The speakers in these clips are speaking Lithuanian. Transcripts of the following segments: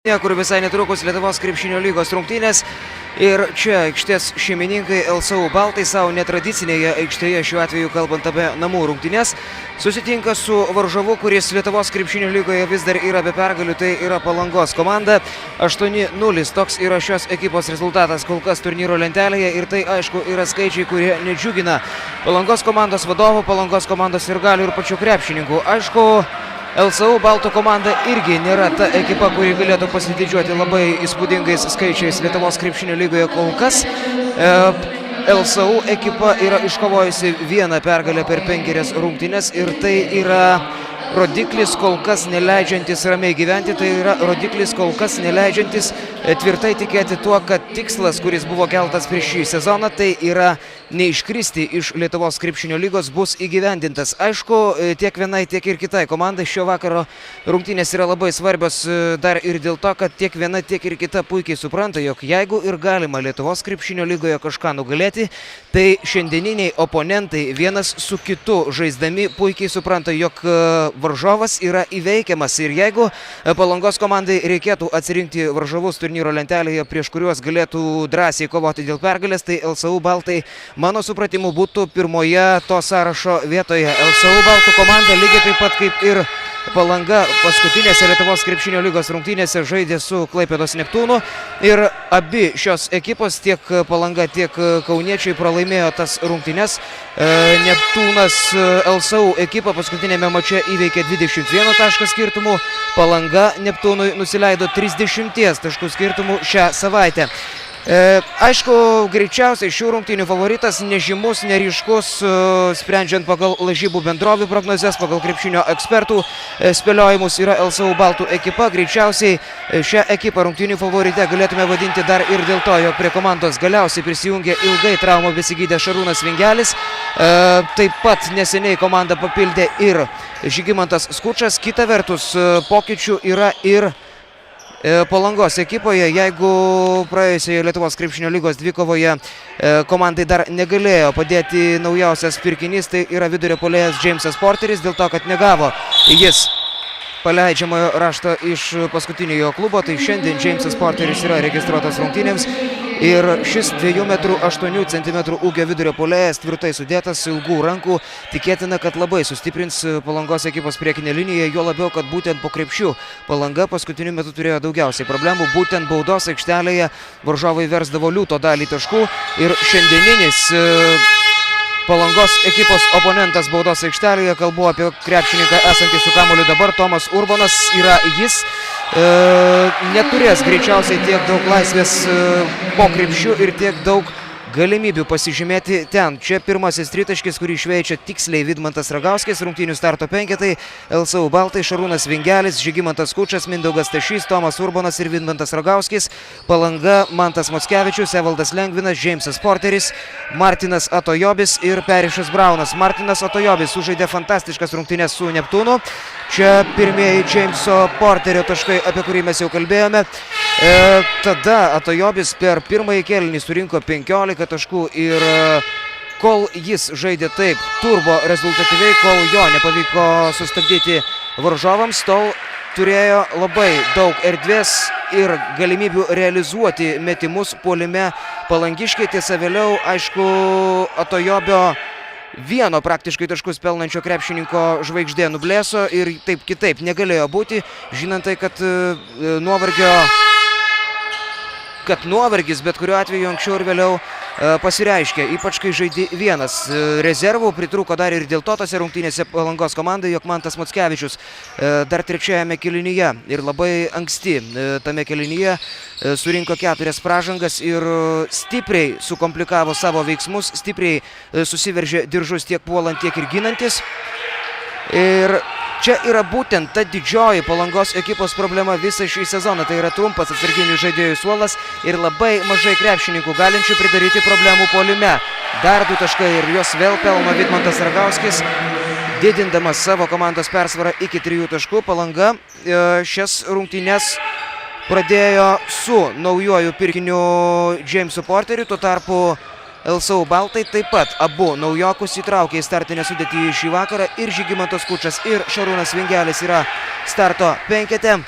Kur visai netrukus Lietuvos krepšinio lygos rungtynės ir čia aikštės šeimininkai LSU Baltai savo netradicinėje aikštėje, šiuo atveju kalbant apie namų rungtynės, susitinka su varžovu, kuris Lietuvos krepšinio lygoje vis dar yra be pergalių, tai yra Palangos komanda. 8-0 toks yra šios ekipos rezultatas kol kas turnyro lentelėje ir tai aišku yra skaičiai, kurie nedžiugina Palangos komandos vadovų, Palangos komandos sirgalių ir pačių krepšininkų. Aišku, LSU Baltų komanda irgi nėra ta ekipa, kuri galėtų pasididžiuoti labai įspūdingais skaičiais Lietuvos krepšinio lygoje kol kas. LSU ekipa yra iškovojusi vieną pergalę per 5 rungtynes ir tai yra rodiklis kol kas neleidžiantis ramiai gyventi, tai yra rodiklis kol kas neleidžiantis tvirtai tikėti tuo, kad tikslas, kuris buvo keltas prieš šį sezoną, tai yra neiškristi iš Lietuvos krepšinio lygos, bus įgyvendintas. Aišku, tiek vienai, tiek ir kitai komandai šio vakaro rungtynės yra labai svarbios dar ir dėl to, kad tiek viena, tiek ir kita puikiai supranta, jog jeigu ir galima Lietuvos krepšinio lygoje kažką nugalėti, tai šiandieniniai oponentai vienas su kitu žaisdami puikiai supranta, jog varžovas yra įveikiamas ir jeigu Palangos komandai reikėtų atsirinkti varžovus turnyro lentelėje, prieš kuriuos galėtų drąsiai kovoti dėl pergalės, tai LSU Baltai, mano supratimu, būtų pirmoje to sąrašo vietoje. LSU Baltų komanda lygiai taip pat kaip ir Palanga paskutinėse Lietuvos krepšinio lygos rungtynėse žaidė su Klaipėdos Neptūnu ir abi šios ekipos, tiek Palanga, tiek kauniečiai pralaimėjo tas rungtynes. Neptūnas LSU ekipą paskutinėme mače įveikė 21 tašką skirtumų, Palanga Neptūnui nusileido 30 taškų skirtumų šią savaitę. Aišku, greičiausiai šių rungtynių favoritas, nežymus, neryškus, sprendžiant pagal lažybų bendrovių prognozes, pagal krepšinio ekspertų spėliojimus, yra LSU Baltų ekipa. Greičiausiai šią ekipą rungtynių favorite galėtume vadinti dar ir dėl to, jog prie komandos galiausiai prisijungė ilgai traumą besigydęs Šarūnas Vingelis. Taip pat neseniai komandą papildė ir Žygimantas Skučas. Kita vertus, pokyčių yra ir Palangos ekipoje. Jeigu praėjusioje Lietuvos krepšinio lygos dvikovoje komandai dar negalėjo padėti naujausias pirkinys, tai yra vidurio puolėjas Jamesas Porteris, dėl to, kad negavo jis paleidžiamojo rašto iš paskutiniojo klubo, tai šiandien Jamesas Porteris yra registruotas rungtynėms ir šis 2,8 m ūgio vidurio puolėjas, tvirtai sudėtas, ilgų rankų, tikėtina, kad labai sustiprins Palangos ekipos priekinę liniją, juo labiau, kad būtent po krepšių Palanga paskutiniu metu turėjo daugiausiai problemų, būtent baudos aikštelėje varžovai versdavo liūto dalį taškų ir šiandieninis Palangos ekipos oponentas baudos aikštelėje, kalbu apie krepšininką esantį su kamuoliu dabar, Tomas Urbonas yra jis, neturės greičiausiai tiek daug laisvės po krepšiu ir tiek daug galimybių pasižymėti ten. Čia pirmasis tritaškis, kurį šveičia tiksliai Vidmantas Ragauskis, rungtynių starto penketai, LSU Baltai, Šarūnas Vingelis, Žygimantas Skučas, Mindaugas Stašys, Tomas Urbonas ir Vidmantas Ragauskis, Palanga, Mantas Mockevičius, Evaldas Lengvinas, Jamesas Porteris, Martinas Atojobis ir Perišas Braunas. Martinas Atojobis sužaidė fantastiškas rungtynes su Neptūnu. Čia pirmieji Jameso Porterio taškai, apie kurį mes jau kalbėjome. Tada Atojobis per pirmąjį kėlinį surinko 15 taškų ir kol jis žaidė taip turbo rezultatyviai, kol jo nepavyko sustabdyti varžovams, tol turėjo labai daug erdvės ir galimybių realizuoti metimus puolime palangiškiai. Tiesa, vėliau, aišku, Atojobio vieno praktiškai taškus pelnančio krepšininko žvaigždė nublėso ir taip kitaip negalėjo būti, žinant tai, kad nuovargis bet kuriuo atveju anksčiau ir vėliau pasireiškia, ypač kai žaidė vienas. Rezervų pritrūko dar ir dėl to tose rungtynėse Palangos komandai, jog Mantas Mockevičius dar trečiajame kėlinyje ir labai anksti tame kėlinyje surinko 4 pražangas ir stipriai sukomplikavo savo veiksmus, stipriai susiveržė diržus tiek puolant, tiek ir ginantis. Ir čia yra būtent ta didžioji Palangos ekipos problema visą šį sezoną. Tai yra trumpas atsarginių žaidėjų suolas ir labai mažai krepšininkų galinčių pridaryti problemų puolime. Dar 2 taškai ir juos vėl pelno Vidmantas Ragauskis, didindamas savo komandos persvarą iki 3 taškų. Palanga šias rungtynes pradėjo su naujuoju pirkiniu Jamesu Porteriu, tuo tarpu LSU Baltai taip pat abu naujokus įtraukė į startinę sudėtį šį vakarą ir Žygimantas Skučas ir Šarūnas Vingelis yra starto penkete.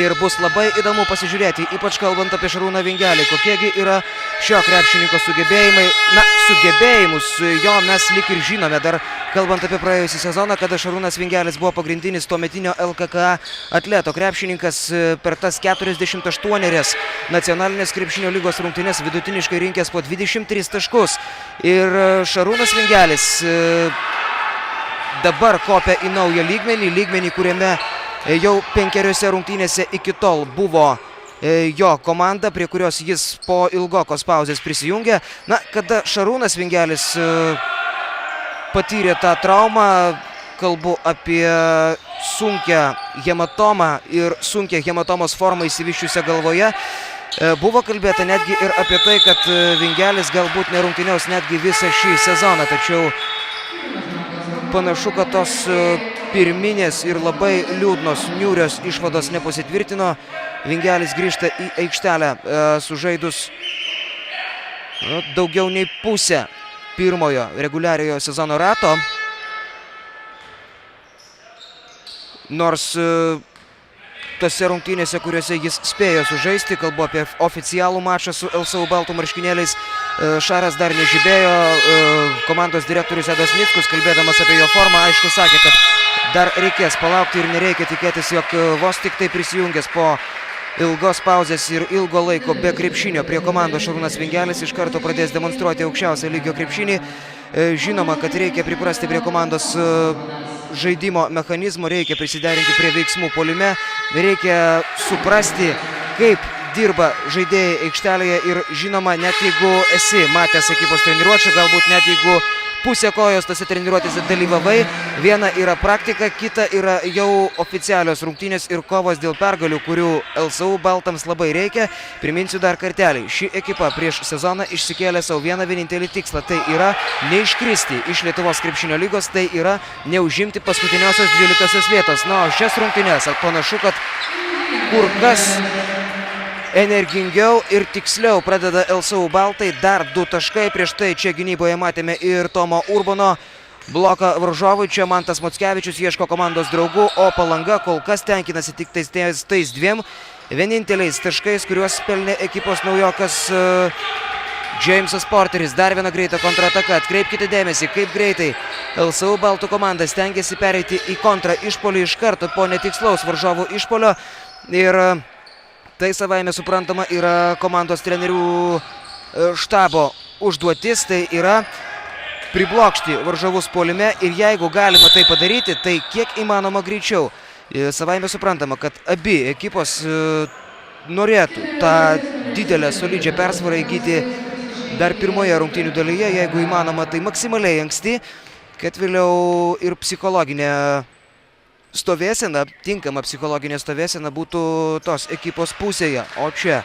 ir bus labai įdomu pasižiūrėti, ypač kalbant apie Šarūną Vingelį, kokiegi yra šio krepšininko sugebėjimai. Na, sugebėjimus jo mes lyg ir žinome dar, kalbant apie praėjusį sezoną, kada Šarūnas Vingelis buvo pagrindinis tuometinio LKK atleto krepšininkas per tas 48 nacionalinės krepšinio lygos rungtynes vidutiniškai rinkęs po 23 taškus. Ir Šarūnas Vingelis dabar kopia į naują lygmenį, kuriame jau 5 rungtynėse iki tol buvo jo komanda, prie kurios jis po ilgokos pauzės prisijungė. Na, kada Šarūnas Vingelis patyrė tą traumą, kalbu apie sunkią hematomą ir sunkią hematomos formą išsivysčiusią galvoje, buvo kalbėta netgi ir apie tai, kad Vingelis galbūt nerungtyniaus netgi visą šį sezoną, tačiau panašu, kad tos pirminės ir labai liūdnos, niūrios išvados nepasitvirtino. Vingelis grįžta į aikštelę sužaidus daugiau nei pusę pirmojo reguliariojo sezono rato. Nors tose rungtynėse, kuriuose jis spėjo sužaisti, kalbu apie oficialų mačą su LSU baltų marškinėliais, Šaras dar nežibėjo. Komandos direktorius Edas Nickus, kalbėdamas apie jo formą, aišku sakė, kad dar reikės palaukti ir nereikia tikėtis, jog vos tik tai prisijungęs po ilgos pauzės ir ilgo laiko be krepšinio prie komandos Šarūnas Vingelis iš karto pradės demonstruoti aukščiausio lygio krepšinį. Žinoma, kad reikia priprasti prie komandos žaidimo mechanizmo, reikia prisiderinti prie veiksmų puolime, reikia suprasti, kaip dirba žaidėjai aikštelėje ir žinoma, net jeigu esi matęs ekipos treniruočių, galbūt net jeigu pusę kojos tose treniruotėse dalyvavai, viena yra praktika, kita yra jau oficialios rungtynės ir kovos dėl pergalių, kurių LSU baltams labai reikia. Priminsiu dar kartelį, ši ekipa prieš sezoną išsikėlė savo vieną vienintelį tikslą, tai yra neiškristi iš Lietuvos krepšinio lygos, tai yra neužimti paskutiniosios 12 vietos. Na, o šias rungtynes panašu, kad kur kas energingiau ir tiksliau pradeda LSU baltai. Dar 2 taškai, prieš tai čia gynyboje matėme ir Tomo Urbono bloką varžovui. Čia Mantas Mockevičius ieško komandos draugų, o Palanga kol kas tenkinasi tik tais 2 vieninteliais taškais, kuriuos pelnė ekipos naujokas Jamesas Porteris. Dar viena greita kontrataka. Atkreipkite dėmesį, kaip greitai LSU baltų komanda stengiasi pereiti į kontrą išpuolį iš karto po netikslaus varžovų išpuolio. Ir tai savaime suprantama yra komandos trenerių štabo užduotis, tai yra priblokšti varžovus puolime ir jeigu galima tai padaryti, tai kiek įmanoma greičiau. Savaime suprantama, kad abi ekipos norėtų tą didelę solidžią persvarą įgyti dar pirmoje rungtynių dalyje, jeigu įmanoma, tai maksimaliai anksti, kad vėliau ir psichologinė stovėsena, tinkama psichologinė stovėsena būtų tos ekipos pusėje. O čia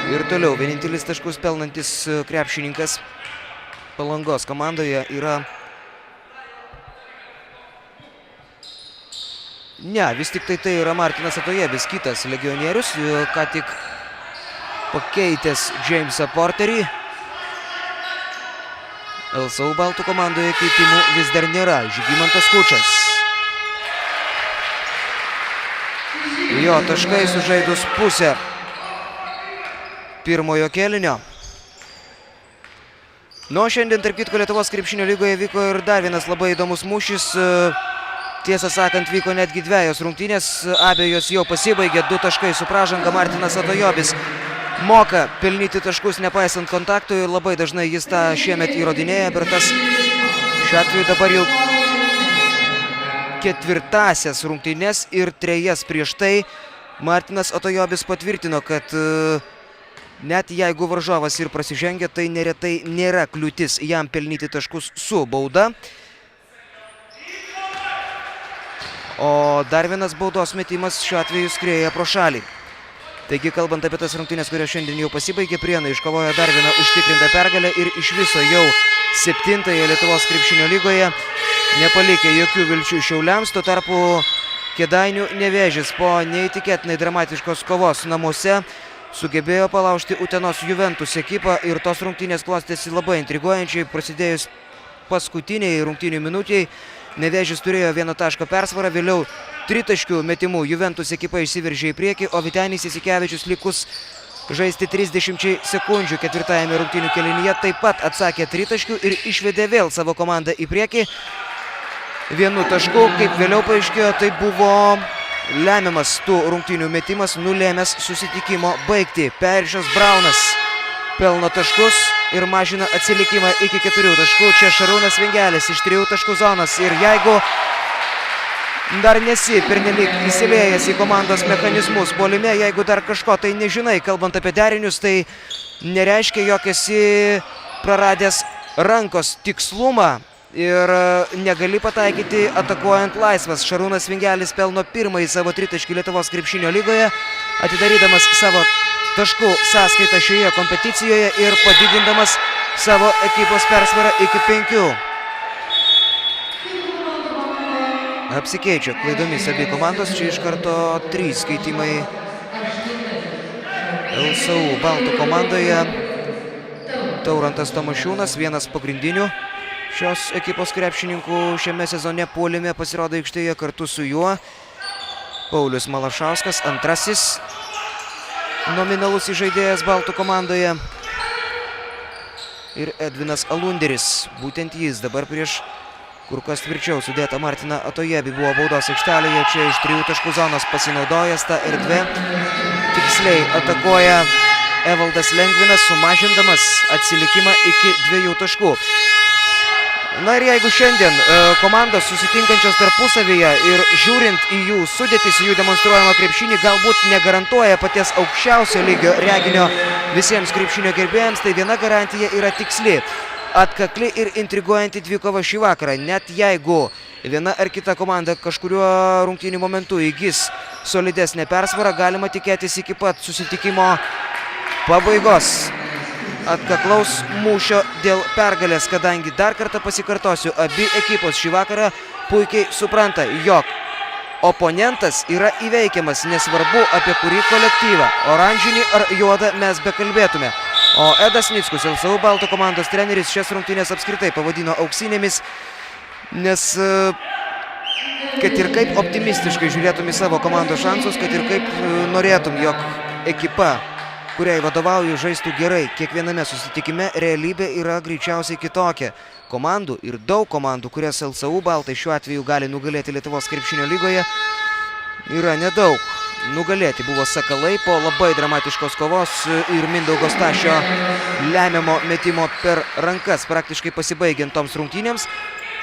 ir toliau vienintelis taškus pelnantis krepšininkas Palangos komandoje yra... Ne, vis tik tai yra Martinas Atojebis, kitas legionierius, ką tik pakeitęs Jamesą Porterį. LSU baltų komandoje keitimų vis dar nėra. Žygimantas Kučas. Jo taškai sužaidus pusę pirmojo kėlinio. Nu, šiandien, tarp kitko, Lietuvos krepšinio lygoje vyko ir dar vienas labai įdomus mūšis. Tiesą sakant, vyko netgi 2 rungtynės, abejos jau pasibaigė, 2 taškai su pražanga. Martinas Atojobis moka pelnyti taškus nepaisant kontaktų ir labai dažnai jis tą šiemet įrodinėja, bet tas šiuo atveju dabar jau 4 rungtynes ir 3 prieš tai Martinas Atojobis patvirtino, kad net jeigu varžovas ir prasižengia, tai neretai nėra kliūtis jam pelnyti taškus su bauda. O dar vienas baudos metimas šiuo atveju skrieja pro šalį. Taigi, kalbant apie tas rungtynės, kurios šiandien jau pasibaigė, Prienai iškovojo dar vieną užtikrintą pergalę ir iš viso jau 7-ąją Lietuvos krepšinio lygoje, nepalikę jokių vilčių Šiauliams. Tuo tarpu Kėdainių Nevėžis po neįtikėtinai dramatiškos kovos namuose sugebėjo palaužti Utenos Juventus ekipą ir tos rungtynės klostėsi labai intriguojančiai. Prasidėjus paskutiniai rungtynių minutiai Nevėžis turėjo 1 taško persvarą, vėliau tritaškių metimų Juventus ekipa išsiveržė į priekį, o Vytenis Jasikevičius likus žaisti 30 sekundžių ketvirtajame rungtynių kėlinyje taip pat atsakė tritaškių ir išvedė vėl savo komandą į priekį 1 tašku. Kaip vėliau paaiškėjo, tai buvo lemiamas tų rungtynių metimas, nulėmęs susitikimo baigtį. Perišas Braunas pelno taškus ir mažina atsilikimą iki 4 taškų. Čia Šarūnas Vingelis iš 3 taškų zonos. Ir jeigu dar nesi pernelyg įsilėjęs į komandos mechanizmus puolime, jeigu dar kažko tai nežinai, kalbant apie derinius, tai nereiškia, jog esi praradęs rankos tikslumą ir negali pataikyti atakuojant laisvas. Šarūnas Vingelis pelno pirmąjį savo tritaškį Lietuvos krepšinio lygoje, atidarydamas savo taškų sąskaitą šioje kompeticijoje ir padidindamas savo ekipos persvarą iki 5. Apsikeičia klaidomis abi komandos, čia iš karto 3 keitimai LSU Baltų komandoje. Taurantas Tomašiūnas, vienas pagrindinių šios ekipos krepšininkų šiame sezone puolime, pasirodo aikštėje kartu su juo. Paulius Malašauskas, antrasis nominalus žaidėjas Baltų komandoje. Ir Edvinas Alunderis, būtent jis dabar prieš kur kas tvirčiau sudėta Martiną Atojebi buvo baudos aikštelėje, čia iš 3 taškų zonos pasinaudojęs tą erdvę. Tiksliai atakuoja Evaldas Lengvinas, sumažindamas atsilikimą iki 2 taškų. Na ir jeigu šiandien komandos susitinkančios tarpusavyje ir žiūrint į jų sudėtis, į jų demonstruojamą krepšinį, galbūt negarantuoja paties aukščiausio lygio reginio visiems krepšinio gerbėjams, tai viena garantija yra tiksli. Atkakli ir intriguojanti dvikova šį vakarą. Net jeigu viena ar kita komanda kažkuriuo rungtynių momentu įgis solidesnę persvarą, galima tikėtis iki pat susitikimo pabaigos atkaklaus mūšio dėl pergalės, kadangi dar kartą pasikartosiu, abi ekipos šį vakarą puikiai supranta, jog oponentas yra įveikiamas, nesvarbu apie kurį kolektyvą, oranžinį ar juodą mes bekalbėtume. O Edas Nickus, LSU Baltų komandos treneris, šias rungtynės apskritai pavadino auksinėmis, nes kad ir kaip optimistiškai žiūrėtum į savo komandos šansus, kad ir kaip norėtum, jog ekipa, kuriai vadovauju, žaistų gerai kiekviename susitikime, realybė yra greičiausiai kitokia. Komandų ir daug komandų, kurias LSU Baltai šiuo atveju gali nugalėti Lietuvos krepšinio lygoje, yra nedaug. Nugalėti buvo Sakalai po labai dramatiškos kovos ir Mindaugo Stašio lemiamo metimo per rankas, praktiškai pasibaigiant toms rungtynėms,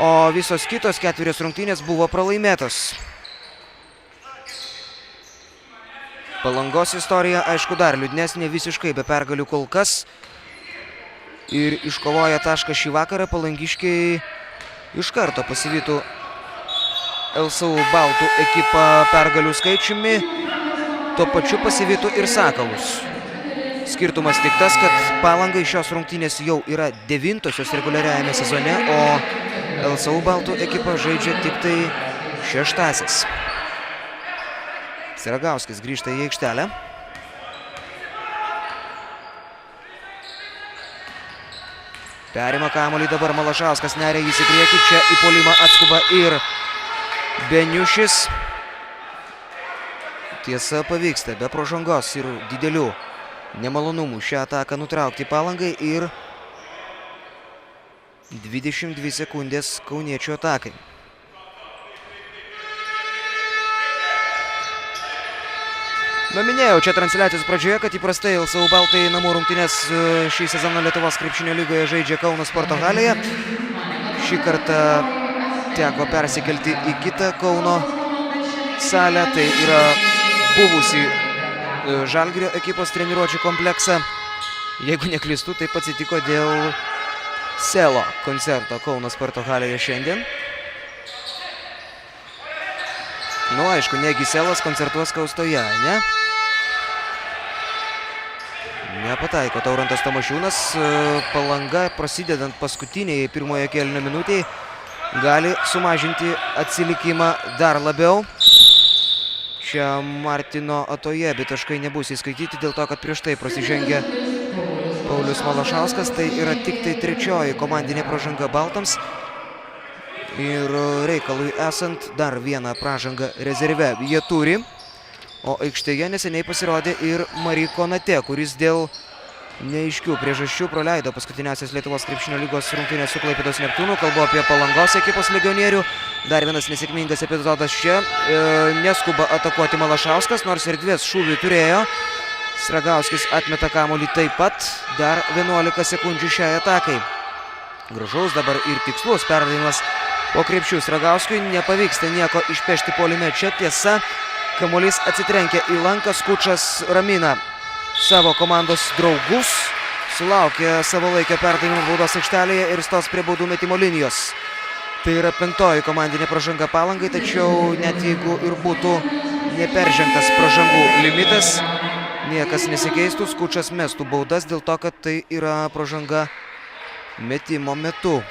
o visos kitos 4 rungtynės buvo pralaimėtos. Palangos istorija, aišku, dar liūdnesnė, visiškai be pergalių kol kas. Ir iškovoję tašką šį vakarą, palangiškiai iš karto pasivytų LSU Baltų ekipą pergalių skaičiumi, tuo pačiu pasivytų ir Sakalus. Skirtumas tik tas, kad Palangai šios rungtynės jau yra 9-osios reguliariajame sezone, o LSU Baltų ekipa žaidžia tik tai 6-asias. Siragauskis grįžta į aikštelę. Perima kamuolį dabar Malašauskas, neria jis į priekį, čia į puolimą atskuba ir Beniušis. Tiesa, pavyksta be pražangos ir didelių nemalonumų šią ataką nutraukti Palangai ir 22 sekundės kauniečių atakai. Na, minėjau čia transliacijos pradžioje, kad įprastai LSU Baltai namų rungtynės šį sezoną Lietuvos krepšinio lygoje žaidžia Kauno sporto halėje. Šį kartą teko persikelti į kitą Kauno salę, tai yra buvusi Žalgirio ekipos treniruočių kompleksą. Jeigu neklystu, taip atsitiko dėl Selo koncerto Kauno sporto halėje šiandien. Nu, aišku, negi Selas koncertuos Kaustoje, ne? Nepataiko Taurantas Tomašiūnas. Palanga, prasidedant paskutiniai pirmojo kėlinio minutėj, gali sumažinti atsilikimą dar labiau. Čia Martino Atojebi taškai nebus įskaityti dėl to, kad prieš tai prasižengė Paulius Malašauskas. Tai yra tik tai 3-oji komandinė pražanga Baltams. Ir reikalui esant dar vieną pražangą rezerve jie turi. O aikštėje neseniai pasirodė ir Mari Konate, kuris dėl neaiškių priežasčių praleido paskutiniąsias Lietuvos krepšinio lygos rungtynės su Klaipėdos Neptūnu. Kalbu apie Palangos ekipos legionierių. Dar vienas nesėkmingas epizodas čia. Neskuba atakuoti Malašauskas, nors erdvės šūvių turėjo. Sragauskis atmeta kamuolį taip pat. Dar 11 sekundžių šiai atakai. Gražaus dabar ir tikslus perdavimas po krepšių Sragauskui. Nepavyksta nieko išpešti puolime čia. Tiesa, kamuolys atsitrenkia į lanką. Skučas ramina savo komandos draugus. Sulaukė savalaikio perdavimo baudos aikštelėje ir stos prie baudų metimo linijos. Tai yra 5. komandinė pražanga Palangai, tačiau net jeigu ir būtų neperžengtas pražangų limitas, niekas nesikeistų. Skučas mestų baudas dėl to, kad tai yra pražanga metimo metu.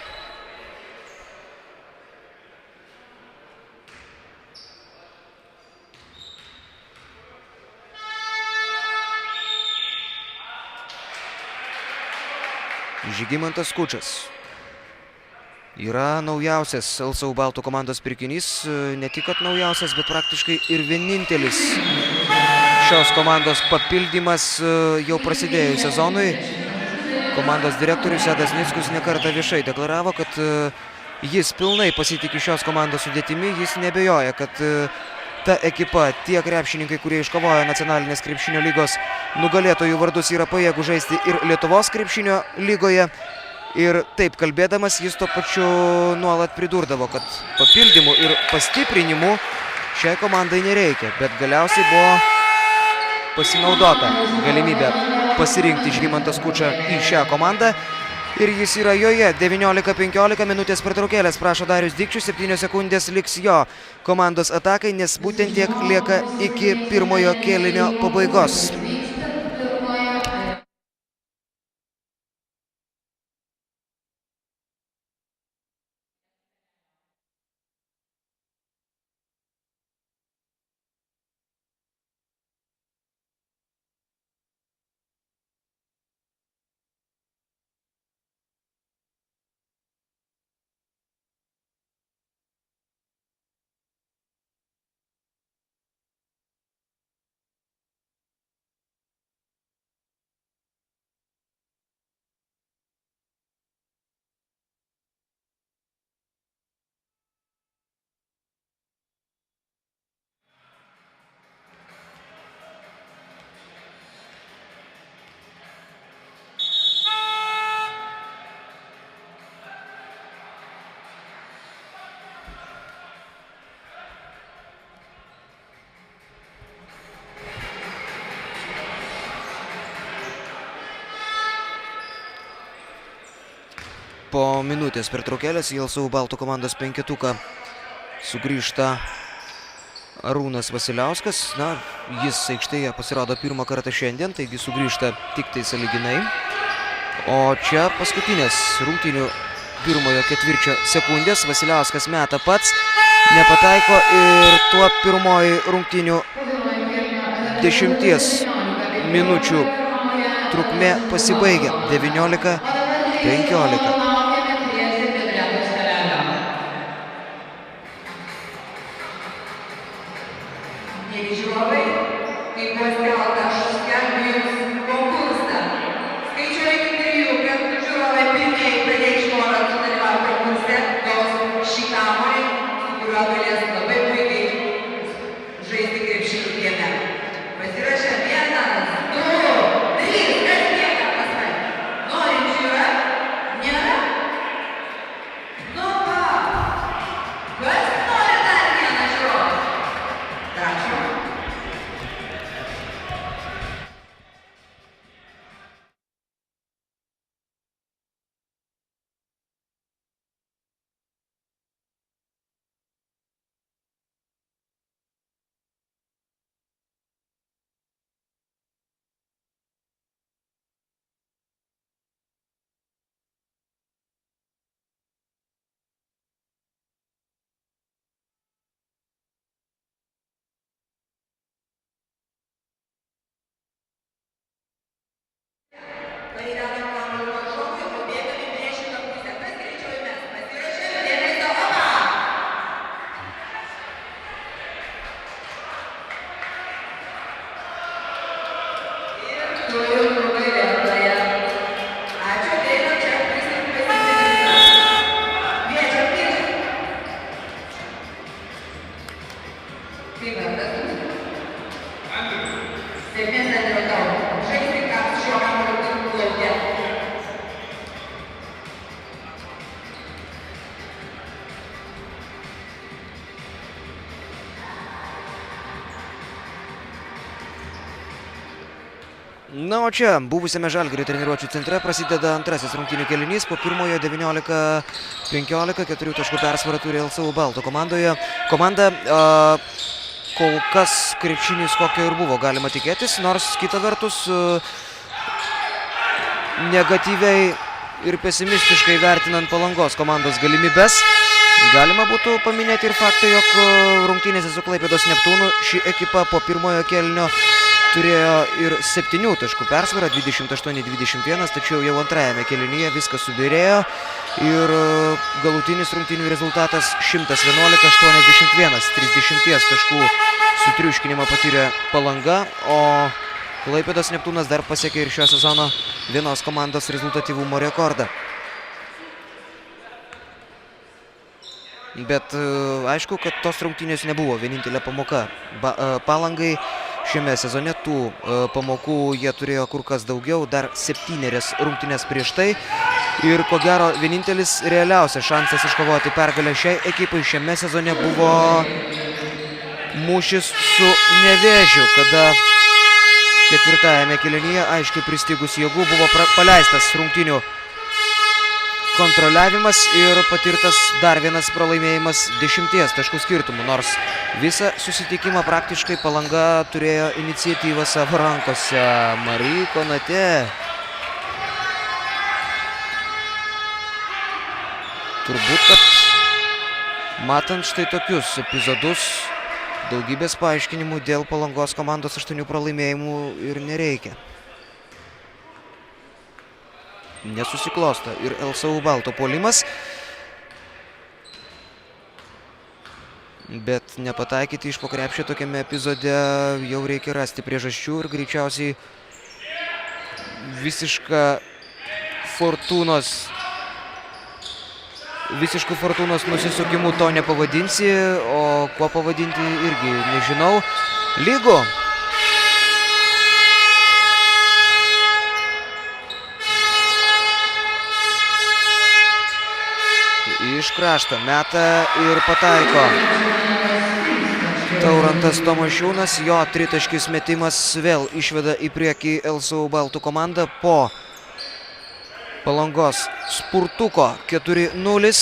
Žygimantas Skučas yra naujausias LSU Baltų komandos pirkinys. Ne tik kad naujausias, bet praktiškai ir vienintelis šios komandos papildymas jau prasidėjus sezonui. Komandos direktorius Edas Nickus nekartą viešai deklaravo, kad jis pilnai pasitikė šios komandos sudėtimi. Jis nebejoja, kad ta ekipa, tie krepšininkai, kurie iškovojo nacionalinės krepšinio lygos nugalėtojų vardus, yra pajėgų žaisti ir Lietuvos krepšinio lygoje. Ir taip kalbėdamas, jis tuo pačiu nuolat pridurdavo, kad papildymų ir pastiprinimų šiai komandai nereikia. Bet galiausiai buvo pasinaudota galimybė pasirinkti Žygimantą Skučą į šią komandą. Ir jis yra joje. 19:15 minutės pertraukėlės prašo Darius Dikčius. 7 sekundės liks jo komandos atakai, nes būtent tiek lieka iki pirmojo kėlinio pabaigos. Po minutės pertraukėlės į LSU Baltų komandos penketuką sugrįžta Arūnas Vasiliauskas. Na, jis aikštėje pasirodo pirmą kartą šiandien, taigi sugrįžta tik tai sąlyginai. O čia paskutinės rungtynių pirmojo ketvirčio sekundės. Vasiliauskas meta pats, nepataiko ir tuo pirmoji rungtynių 10 minučių trukmė pasibaigia. 19:15. Norinčių yra? Nėra? Na, o čia buvusiame Žalgirio treniruočių centre prasideda antrasis rungtynių kėlinys. Po pirmojo 19-15, 4 taškų persvarą turi LSU Baltų komandoje. Komanda kol kas krepšinis kokio ir buvo galima tikėtis, nors kita vertus negatyviai ir pesimistiškai vertinant Palangos komandos galimybes. Galima būtų paminėti ir faktą, jog rungtynėse su Klaipėdos Neptūnu ši ekipa po pirmojo kėlinio turėjo ir 7 taškų persvarą, 28-21, tačiau jau antrajame kėlinyje viskas subyrėjo ir galutinis rungtynių rezultatas 111-81, 30 taškų sutriuškinimą patyrė Palanga, o Klaipėdos Neptūnas dar pasiekė ir šio sezono vienos komandos rezultatyvumo rekordą. Bet aišku, kad tos rungtynės nebuvo vienintelė pamoka Palangai. Šiame sezone tų pamokų jie turėjo kur kas daugiau, dar 7 rungtynės prieš tai. Ir ko gero vienintelis realiausias šansas iškovoti pergalę šiai ekipai šiame sezone buvo mūšis su Nevėžiu, kada ketvirtajame kėlinyje aiškiai pristigus jėgų buvo paleistas rungtynių kontroliavimas ir patirtas dar vienas pralaimėjimas 10 taškų skirtumų, nors visą susitikimą praktiškai Palanga turėjo iniciatyvą savo rankose. Marija Konatė. Turbūt, kad matant štai tokius epizodus, daugybės paaiškinimų dėl Palangos komandos 8 pralaimėjimų ir nereikia. Nesusiklosto ir LSU Balto puolimas, bet nepataikyti iš po krepšio tokiame epizode jau reikia rasti priežasčių ir greičiausiai visiškų fortūnos nusisukimu to nepavadinsi, o kuo pavadinti irgi nežinau. Lygu. Iš krašto meta ir pataiko Taurantas Tomašiūnas. Jo tritaškis metimas vėl išveda į priekį LSU Baltų komandą po Palangos spurtuko 4-0.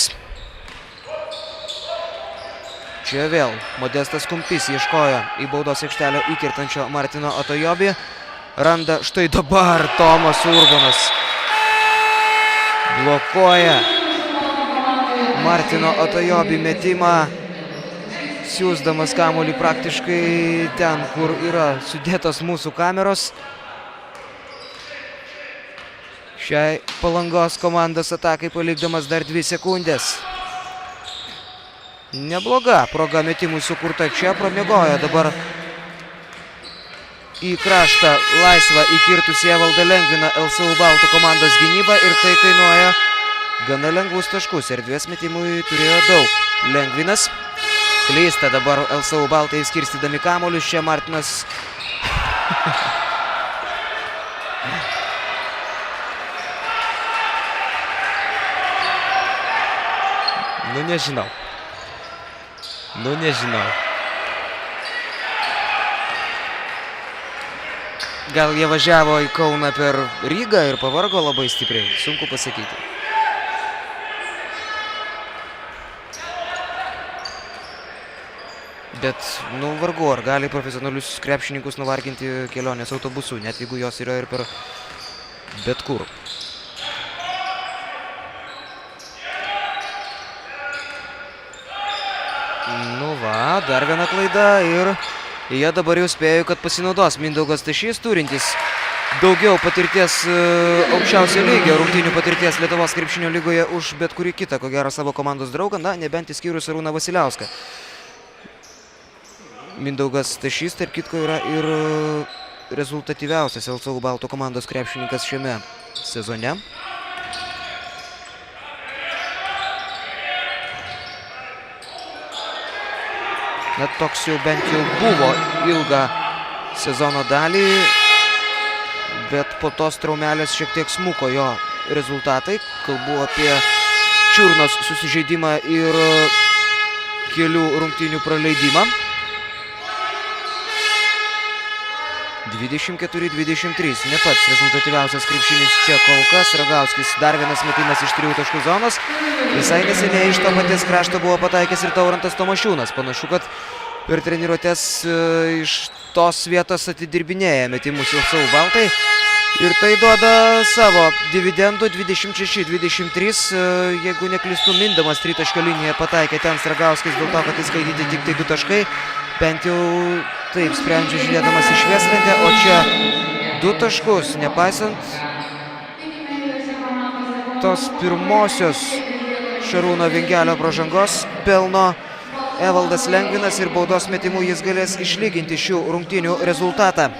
Čia vėl Modestas Kumpis ieškojo į baudos aikštelę įkirtančio Martino Atojobį. Randa štai dabar Tomas Urbonas. Blokuoja Martino Atojobį metimą, siųsdamas kamuolį praktiškai ten, kur yra sudėtos mūsų kameros. Šiai Palangos komandos atakai palikdamas dar 2 sekundės. Nebloga proga metimui sukurta čia, pramiegojo dabar į kraštą laisvą įkirtusį Evaldą Lengviną LSU Baltų komandos gynybą ir tai kainuoja gana lengvus taškus. Erdvės metimui turėjo daug. Lengvinas klysta dabar LSU Baltai skirstydami kamuolius. Čia Martinas Nu nežinau. Gal jie važiavo į Kauną per Rygą ir pavargo labai stipriai. Sunku pasakyti. Bet, vargu, ar gali profesionalius krepšininkus nuvarginti kelionės autobusu, net jeigu jos yra ir per bet kur. Dar viena klaida ir jie dabar jau spėjo, kad pasinaudos Mindaugas Stašys, turintis daugiau patirties aukščiausio lygio rungtynių patirties Lietuvos krepšinio lygoje už bet kurį kitą, ko gero, savo komandos draugą, nebent išskyrus Arūną Vasiliauską. Mindaugas Stašys, tarp kitko, yra ir rezultatyviausias LSU Baltų komandos krepšininkas šiame sezone. Toks jau bent jau buvo ilgą sezono dalį, bet po tos traumelės šiek tiek smuko jo rezultatai. Kalbu apie čiurnos susižeidimą ir kelių rungtynių praleidimą. 24-23, ne pats rezultatyviausias krepšinis čia kol kas. Ragauskis dar vienas metimas iš 3 taškų zonos. Visai neseniai iš to paties krašto buvo pataikęs ir Taurantas Tomašiūnas. Panašu, kad per treniruotės iš tos vietos atidirbinėja metimus LSU Baltai. Ir tai duoda savo dividendų. 26-23, jeigu neklystu, mindamas tritaškio liniją pataikė ten Ragauskis dėl to, kad įskaityti tik tai 2 taškai. Bent jau taip sprendžia žiūrėdamas į švieslendę, o čia 2 taškus, nepaisant tos pirmosios Šarūno Vingelio pražangos, pelno Evaldas Lengvinas ir baudos metimų jis galės išlyginti šių rungtynių rezultatą.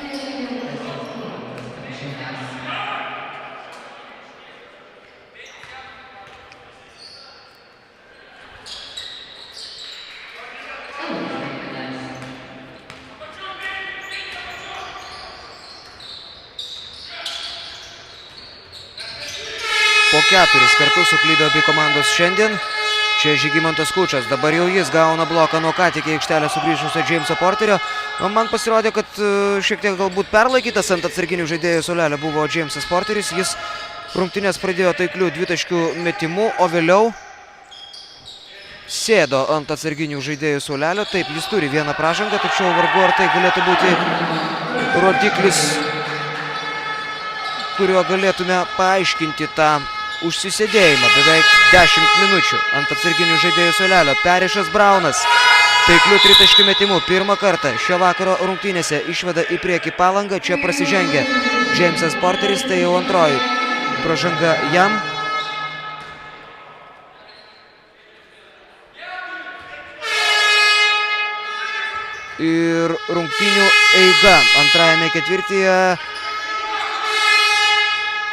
Po 4 kartus suklydo abi komandos šiandien. Čia Žygimantas Kučas. Dabar jau jis gauna bloką nuo ką tik į aikštelę sugrįžusio Jameso Porterio. Man pasirodė, kad šiek tiek galbūt perlaikytas ant atsarginių žaidėjų suolelio buvo Jamesas Porteris. Jis rungtynės pradėjo taiklių 2 taškių metimų, o vėliau sėdo ant atsarginių žaidėjų suolelio. Taip, jis turi vieną pražangą, tačiau vargu ar tai galėtų būti rodiklis, kuriuo galėtume paaiškinti tą užsisėdėjimą. Beveik 10 minučių ant atsarginių žaidėjų suolelio. Perišas Braunas taiklių 3 taškių metimų pirmą kartą šio vakaro rungtynėse išveda į priekį Palangą. Čia prasižengia Jamesas Porteris, tai jau antroji pražanga jam. Ir rungtynių eiga antrajame ketvirtyje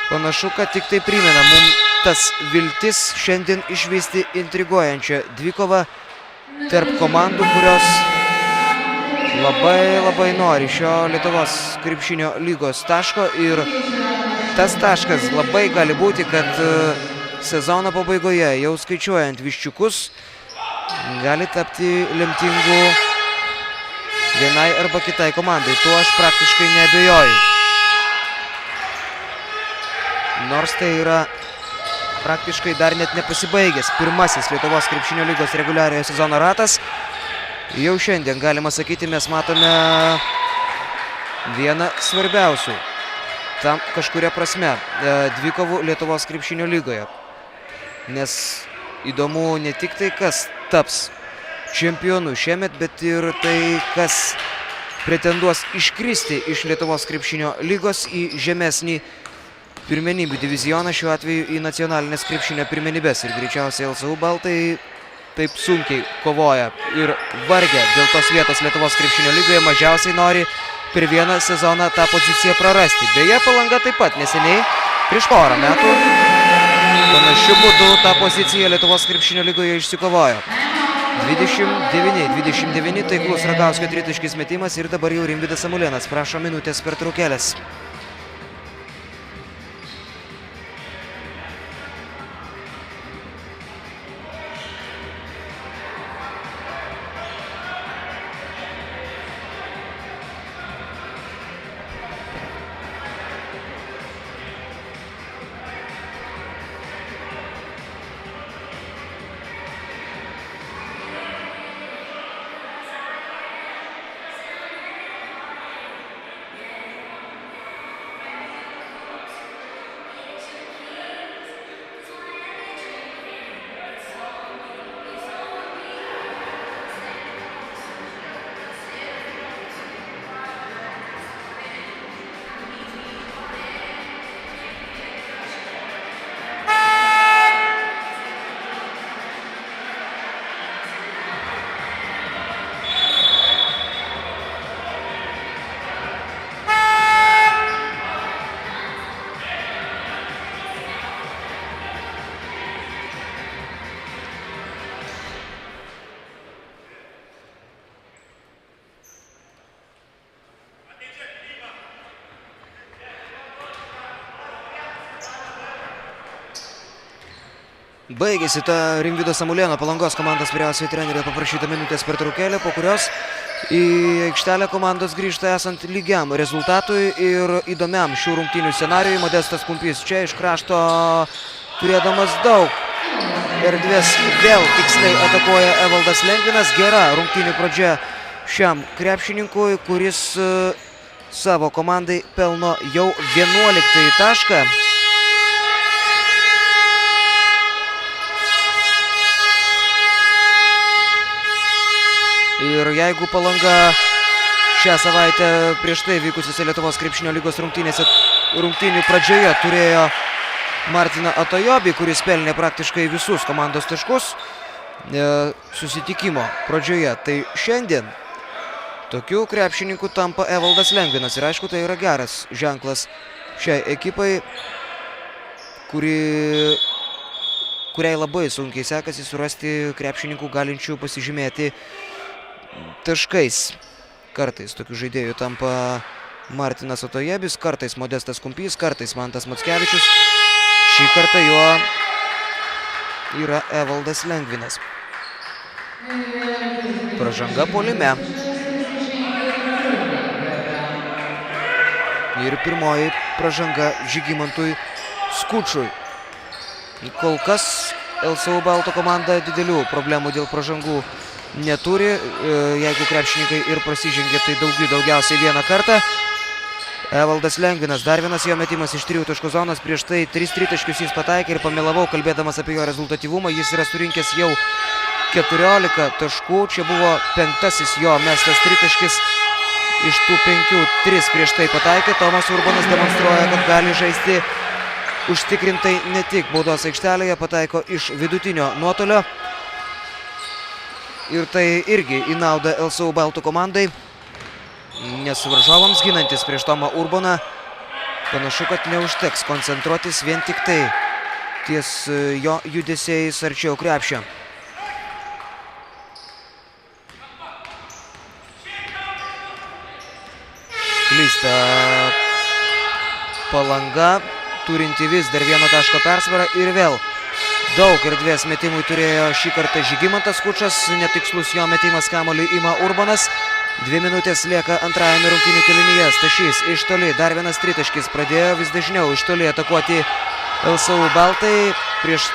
panašu, kad tik tai primena mums tas viltis šiandien išvysti intriguojančią dvikovą tarp komandų, kurios labai nori šio Lietuvos krepšinio lygos taško. Ir tas taškas labai gali būti, kad sezono pabaigoje, jau skaičiuojant viščiukus, gali tapti lemtingu vienai arba kitai komandai. Tuo aš praktiškai neabejoju. Nors tai yra praktiškai dar net nepasibaigęs pirmasis Lietuvos krepšinio lygos reguliariojo sezono ratas. Jau šiandien, galima sakyti, mes matome vieną svarbiausių tam kažkuria prasme dvikovų Lietuvos krepšinio lygoje. Nes įdomu ne tik tai, kas taps čempionu šiemet, bet ir tai, kas pretenduos iškristi iš Lietuvos krepšinio lygos į žemesnį pirmenybių divizioną, šiuo atveju į nacionalinės krepšinio pirmenybės. Ir greičiausiai LSU Baltai taip sunkiai kovoja ir vargia dėl tos vietos Lietuvos krepšinio lygoje, mažiausiai nori per vieną sezoną tą poziciją prarasti. Beje, Palanga taip pat neseniai, prieš porą metų, panašiu būdu tą poziciją Lietuvos krepšinio lygoje išsikovojo. 29-29 taiklus Ragauskio tritaškis metimas ir dabar jau Rimvydas Samulėnas prašo minutės pertraukėlės. Baigėsi ta Rimvydo Samulėno Palangos komandos vyriausiojo trenerio paprašyta minutės pertraukėlė, po kurios į aikštelę komandos grįžta esant lygiam rezultatui ir įdomiam šių rungtynių scenarijui. Modestas Kumpys čia iš krašto turėdamas daug erdvės vėl tiksliai atakuoja Evaldas Lengvinas. Gera rungtynių pradžia šiam krepšininkui, kuris savo komandai pelno jau 11 tašką. Ir jeigu Palanga šią savaitę prieš tai vykusiose Lietuvos krepšinio lygos rungtynių pradžioje turėjo Martiną Atajobį, kuris pelnė praktiškai visus komandos taškus susitikimo pradžioje, tai šiandien tokių krepšininkų tampa Evaldas Lengvinas. Ir aišku, tai yra geras ženklas šiai ekipai, kuriai labai sunkiai sekasi surasti krepšininkų galinčių pasižymėti taškais. Kartais tokių žaidėjų tampa Martinas Atojebis, kartais Modestas Kumpys, kartais Mantas Mackevičius. Šį kartą juo yra Evaldas Lengvinas. Pražanga puolime. Ir pirmoji pražanga Žygimantui Skučui. Kol kas LSU Balto komanda didelių problemų dėl pražangų neturi. Jeigu krepšininkai ir prasižengė, tai daugiausiai vieną kartą. Evaldas Lengvinas, dar vienas jo metimas iš 3 taškų zonos. Prieš tai 3 tritaškius jis pataikė ir pamelavau, kalbėdamas apie jo rezultatyvumą. Jis yra surinkęs jau 14 taškų. Čia buvo 5. jo mestas tritaškis. Iš tų 5 3 prieš tai pataikė. Tomas Urbonas demonstruoja, kad gali žaisti užtikrintai ne tik baudos aikštelėje, pataiko iš vidutinio nuotolio. Ir tai irgi į naudą LSU Baltų komandai, nes varžovams ginantis prieš Tomą Urboną panašu, kad neužteks koncentruotis vien tik tai ties jo judesiais arčiau krepšio. Klysta Palanga, turinti vis dar 1 taško persvarą ir vėl daug erdvės metimui turėjo šį kartą Žygimantas Skučas. Netikslus jo metimas, kamuolį ima Urbonas. 2 minutės lieka antrajame rungtynių kėlinyje. Stašys iš toli, dar vienas tritaškis. Pradėjo vis dažniau iš toli atakuoti LSU Baltai. Prieš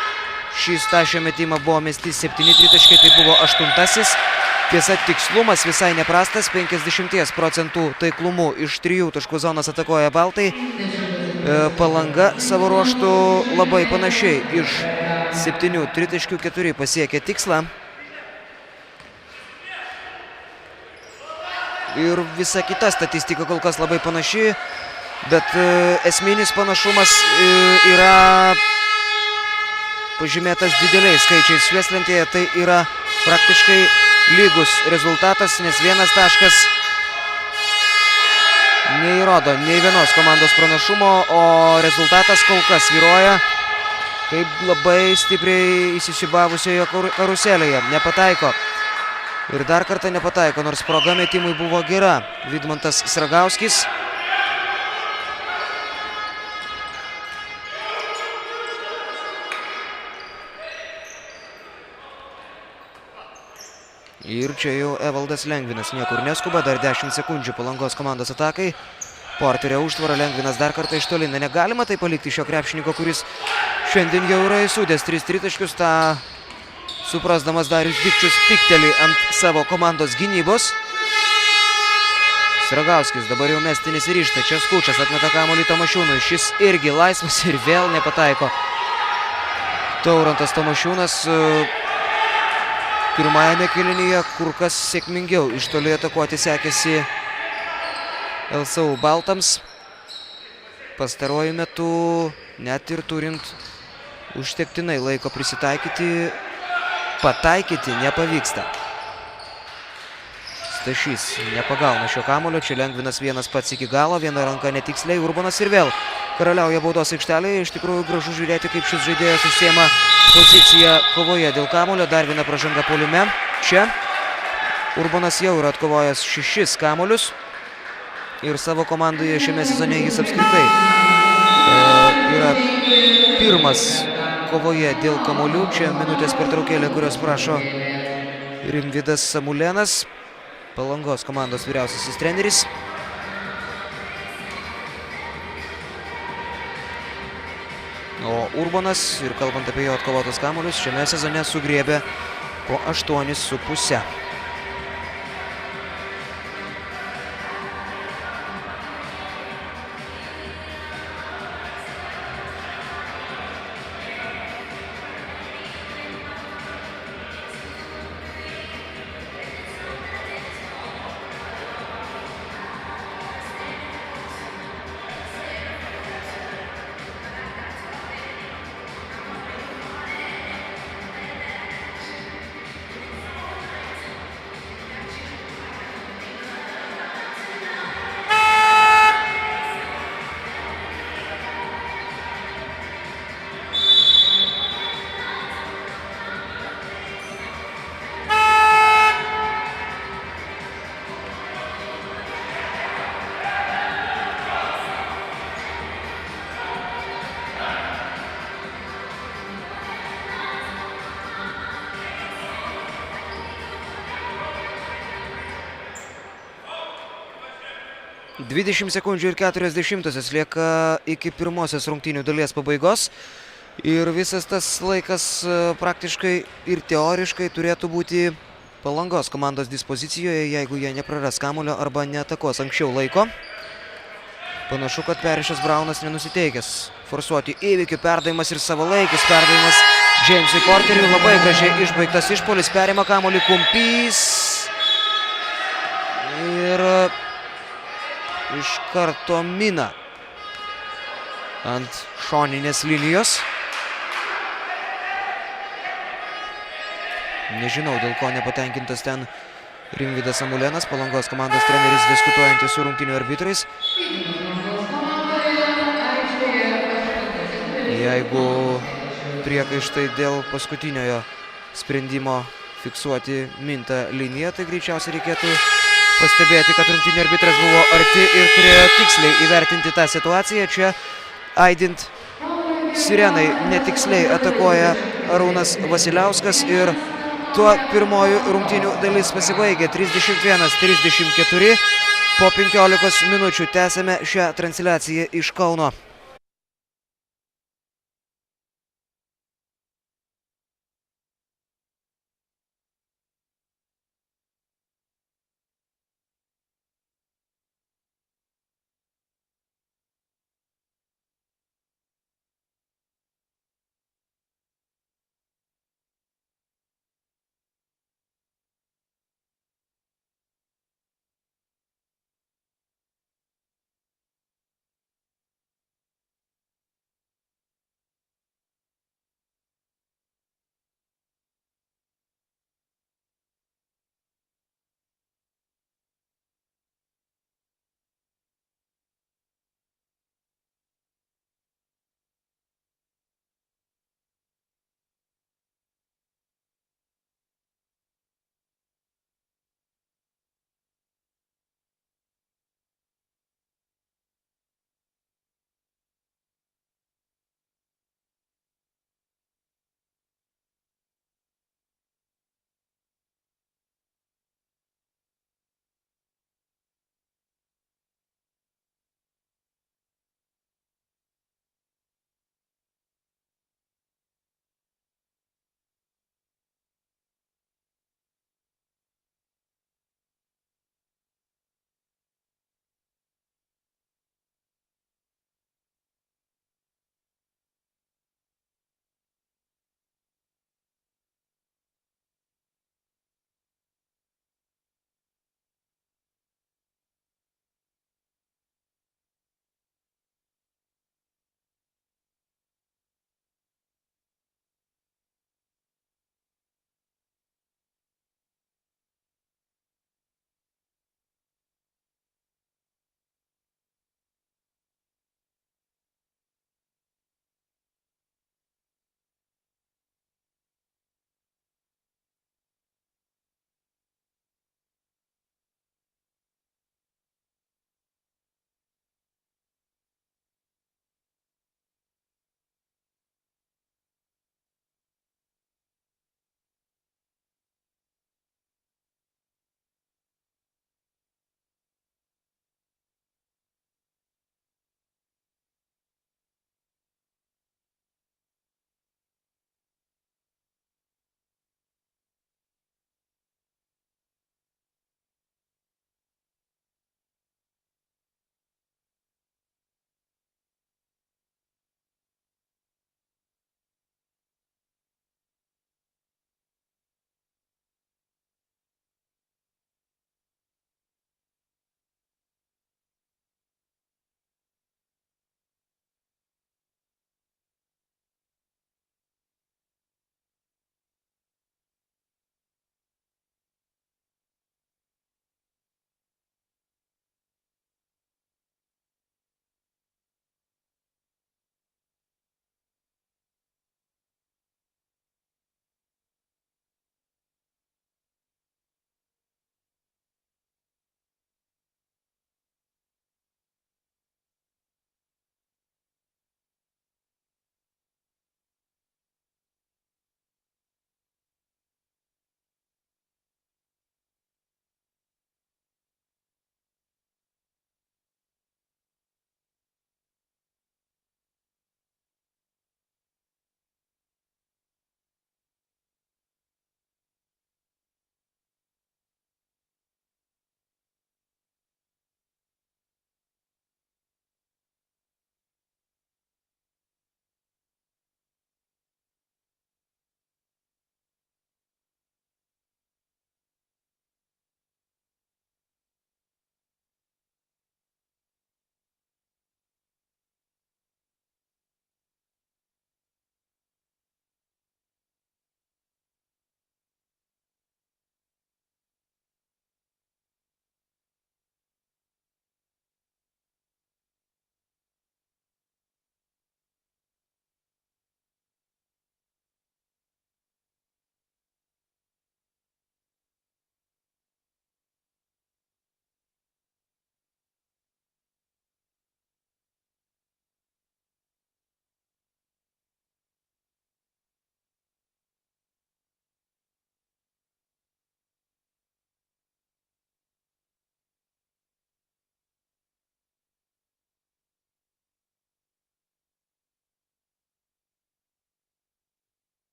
šį Stašio metimą buvo mesti 7 tritaškai, tai buvo 8. Tiesa, tikslumas visai neprastas, 50% taiklumu iš 3 taškų zonos atakuoja Baltai. Palanga savo ruoštų labai panašiai iš 7 tritaškių 4 pasiekė tikslą. Ir visa kita statistika kol kas labai panaši, bet esminis panašumas yra pažymėtas dideliais skaičiais švieslentėje. Tai yra praktiškai lygus rezultatas, nes 1 taškas neįrodo nei vienos komandos pranašumo, o rezultatas kol kas svyruoja kaip labai stipriai įsisiūbavusioje karuselėje. Nepataiko. Ir dar kartą nepataiko, nors proga metimui buvo gera. Vidmantas Sragauskis. Ir čia jau Evaldas Lengvinas niekur neskuba, dar 10 sekundžių Palangos komandos atakai. Porterio užtvara, Lengvinas dar kartą iš toli. Negalima tai palikti šio krepšininko, kuris šiandien jau yra įsūdęs 3 tritaškius. Ta suprasdamas Darius Dikčius pikteli ant savo komandos gynybos. Sragauskis dabar jau mesti nesiryžta. Čia Skučas atmeta kamuolį Tomašiūnui. Šis irgi laisvas ir vėl nepataiko. Taurantas Tomašiūnas pirmajame kėlinyje kur kas sėkmingiau iš toli atakuoti sekėsi LSU Baltams. Pastaruoju metu, net ir turint užtektinai laiko prisitaikyti, pataikyti nepavyksta. Stašys nepagauna šio kamuolio, čia Lengvinas vienas pats iki galo, viena ranka netiksliai, Urbonas ir vėl karaliauja baudos aikštelėje. Iš tikrųjų gražu žiūrėti, kaip šis žaidėjas užsiema poziciją kovoje dėl kamuolio. Dar viena pražanga puolime. Čia Urbonas jau yra atkovojęs 6 kamuolius ir savo komandoje šiame sezone jis apskritai yra pirmas kovoje dėl kamuolių. Čia minutės pertraukėlė, kurios prašo Rimvydas Samulėnas, Palangos komandos vyriausiasis treneris. O Urbonas, ir kalbant apie jo atkovotus kamuolius, šiame sezone sugriebė po 8,5. Dvidešimt sekundžių ir 40 lieka iki pirmosios rungtynių dalies pabaigos. Ir visas tas laikas praktiškai ir teoriškai turėtų būti Palangos komandos dispozicijoje, jeigu jie nepraras kamuolio arba neatakos anksčiau laiko. Panašu, kad Perišas Braunas nenusiteikęs forsuoti įvykių. Perdavimas ir savalaikis perdavimas Jamesui Porteriui. Labai gražiai išbaigtas išpuolis. Perima kamuolį Kumpys. Ir iš karto mina ant šoninės linijos. Nežinau, dėl ko nepatenkintas ten Rimvydas Samulėnas, Palangos komandos treneris, diskutuojantis su rungtynių arbitrais. Jeigu priekaištai dėl paskutiniojo sprendimo fiksuoti mintą liniją, tai greičiausiai reikėtų pastebėti, kad rungtynių arbitras buvo arti ir turėjo tiksliai įvertinti tą situaciją. Čia aidint sirenai netiksliai atakuoja Arūnas Vasiliauskas ir tuo pirmoji rungtynių dalis pasibaigė 31-34. Po 15 minučių tęsėme šią transliaciją iš Kauno.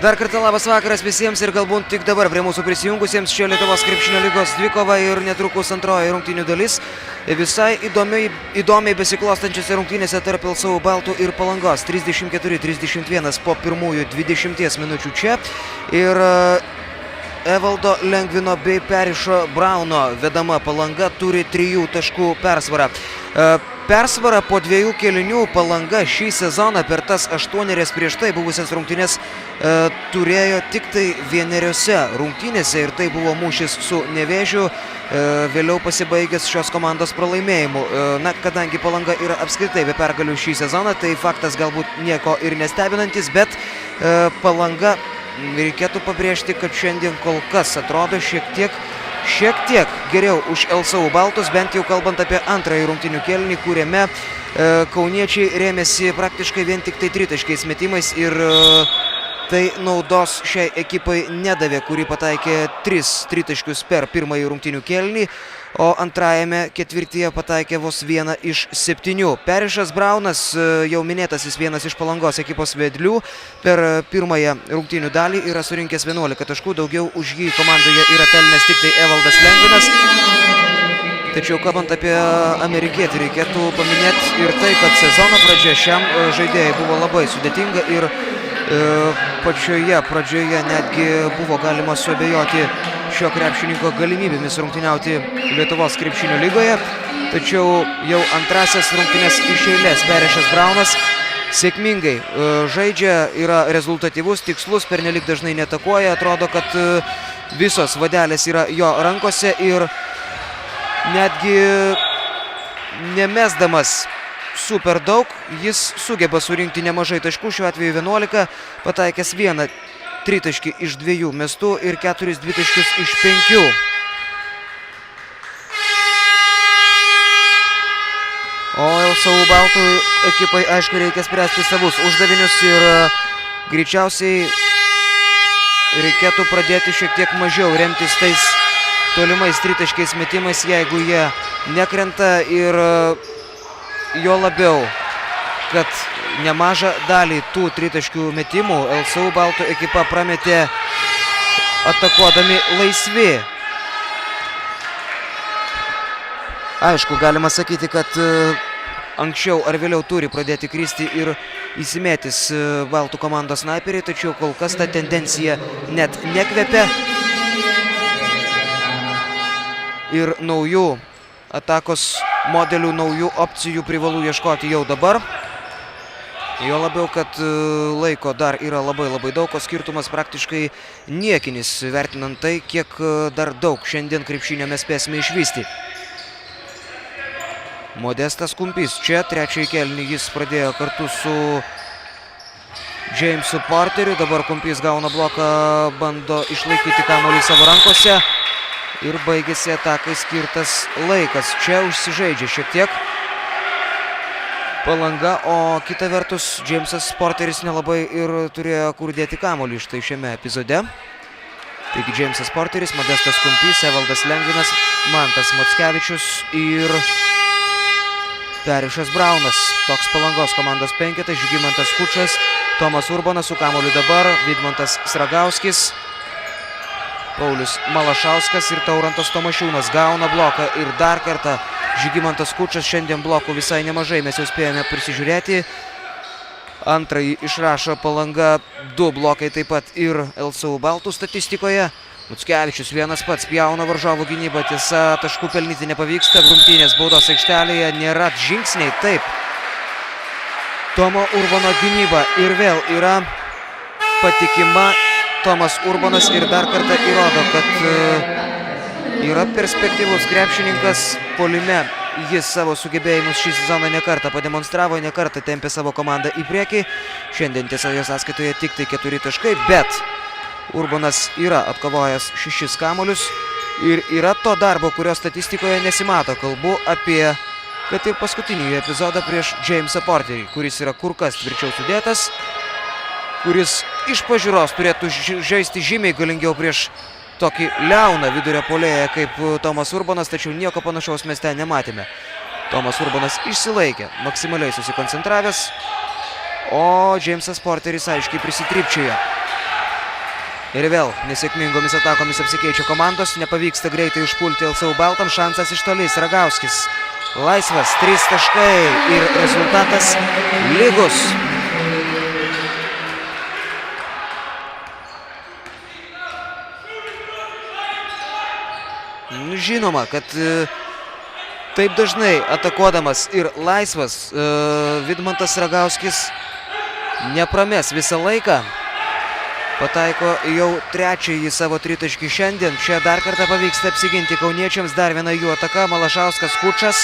Dar kartą labas vakaras visiems ir galbūt tik dabar prie mūsų prisijungusiems čia Lietuvos krepšinio lygos dvikova ir netrukus antroji rungtynių dalis. Visai įdomiai besiklostančiose rungtynėse tarp LSU Baltų ir Palangos. 34-31 po pirmųjų 20 minučių čia. Ir Evaldo Lengvino bei Perišo Brauno vedama Palanga turi 3 taškų persvarą. Persvarą po 2 kėlinių Palanga šį sezoną per tas 8 prieš tai buvusias rungtynės turėjo tik tai 1 rungtynėse ir tai buvo mūšis su Nevėžiu, vėliau pasibaigęs šios komandos pralaimėjimu. Na, kadangi Palanga yra apskritai be pergalių šį sezoną, tai faktas galbūt nieko ir nestebinantis, bet Palanga, reikėtų pabrėžti, kad šiandien kol kas atrodo šiek tiek geriau už LSU Baltus, bent jau kalbant apie antrąjį rungtynių kėlinį, kuriame kauniečiai rėmėsi praktiškai vien tik tai tritaškiais metimais ir tai naudos šiai ekipai nedavė, kuri pataikė 3 tritaškius per pirmąjį rungtynių kėlinį, o antrajame ketvirtyje pataikė vos 1 iš 7. Perišas Braunas, jau minėtasis vienas iš Palangos ekipos vedlių, per pirmąją rungtynių dalį yra surinkęs 11 taškų, daugiau už jį komandoje yra pelnęs tik tai Evaldas Lengvinas. Tačiau kalbant apie amerikietį, reikėtų paminėti ir tai, kad sezono pradžia šiam žaidėjai buvo labai sudėtinga ir pačioje pradžioje netgi buvo galima suabejoti šio krepšininko galimybėmis rungtyniauti Lietuvos krepšinio lygoje. Tačiau jau antrasias rungtynes iš eilės Perišas Braunas sėkmingai žaidžia, yra rezultatyvus, tikslus, pernelik dažnai neatakuoja, atrodo, kad visos vadelės yra jo rankose ir netgi nemesdamas super daug, jis sugeba surinkti nemažai taškų, šiuo atveju 11, pataikęs 1 tritaškį iš 2 mestų ir 4 dvitaškius iš 5. O LSU Baltų ekipai, aišku, reikia spręsti savus uždavinius ir greičiausiai reikėtų pradėti šiek tiek mažiau remtis tais tolimais tritaškiais metimais, jeigu jie nekrenta ir jo labiau, kad nemažą dalį tų tritaškių metimų LSU Baltų ekipa prametė atakuodami laisvi. Aišku, galima sakyti, kad anksčiau ar vėliau turi pradėti kristi ir įsimėtis Baltų komandos snaiperiai, tačiau kol kas ta tendencija net nekvepia. Ir naujų atakos modelių, naujų opcijų privalu ieškoti jau dabar. Jo labiau, kad laiko dar yra labai daug, o skirtumas praktiškai niekinis, vertinant tai, kiek dar daug šiandien krepšinio mes spėsime išvysti. Modestas Kumpis čia, trečiąjį kėlinį jis pradėjo kartu su Jamesu Porteriu, dabar Kumpis gauna bloką, bando išlaikyti kamuolį savo rankose. Ir baigėsi atakai skirtas laikas. Čia užsižaidžia šiek tiek Palanga, o kita vertus Jamesas Porteris nelabai ir turėjo kur dėti kamuolį štai šiame epizode. Taigi Jamesas Porteris, Modestas Kumpis, Evaldas Lengvinas, Mantas Mockevičius ir Perišas Braunas. Toks Palangos komandos penketas, Žygimantas Kučas, Tomas Urbonas su kamuoliu dabar, Vidmantas Sragauskis, Paulius Malašauskas ir Taurantas Tomašiūnas gauna bloką ir dar kartą Žygimantas Kučas, šiandien blokų visai nemažai, mes jau spėjome prisižiūrėti. Antrąjį išrašo Palanga, 2 blokai taip pat ir LSU Baltų statistikoje. Muckevičius vienas pats pjauna varžovų gynybą, tiesa, taškų pelnyti nepavyksta, grumtynės baudos aikštelėje, nėra žingsniai, taip. Tomo Urbono gynyba ir vėl yra patikima. Tomas Urbonas ir dar kartą įrodo, kad yra perspektyvus krepšininkas puolime. Jis savo sugebėjimus šį sezoną nekartą pademonstravo, nekartą tempė savo komandą į priekį. Šiandien tiesa jo sąskaitoje tik tai 4 taškai, bet Urbonas yra atkovojęs 6 kamuolius ir yra to darbo, kurio statistikoje nesimato. Kalbu apie, kad ir paskutinį epizodą prieš Jamesą Porterį, kuris yra kur kas tvirčiau sudėtas, kuris iš pažiūros turėtų žaisti žymiai galingiau prieš tokį liauną vidurio puolėją kaip Tomas Urbonas, tačiau nieko panašaus mes ten nematėme. Tomas Urbonas išsilaikė, maksimaliai susikoncentravęs, o Jamesas Porteris aiškiai prisitrypčiojo. Ir vėl nesėkmingomis atakomis apsikeičia komandos. Nepavyksta greitai užpulti LSU Baltam. Šansas iš toli. Sragauskis. Laisvas. 3 taškai. Ir rezultatas lygus. Žinoma, kad taip dažnai atakuodamas ir laisvas Vidmantas Sragauskis neprames visą laiką. Pataiko jau trečiąjį savo tritaškį šiandien. Čia dar kartą pavyksta apsiginti kauniečiams. Dar viena jų ataka. Malašauskas, Kučas.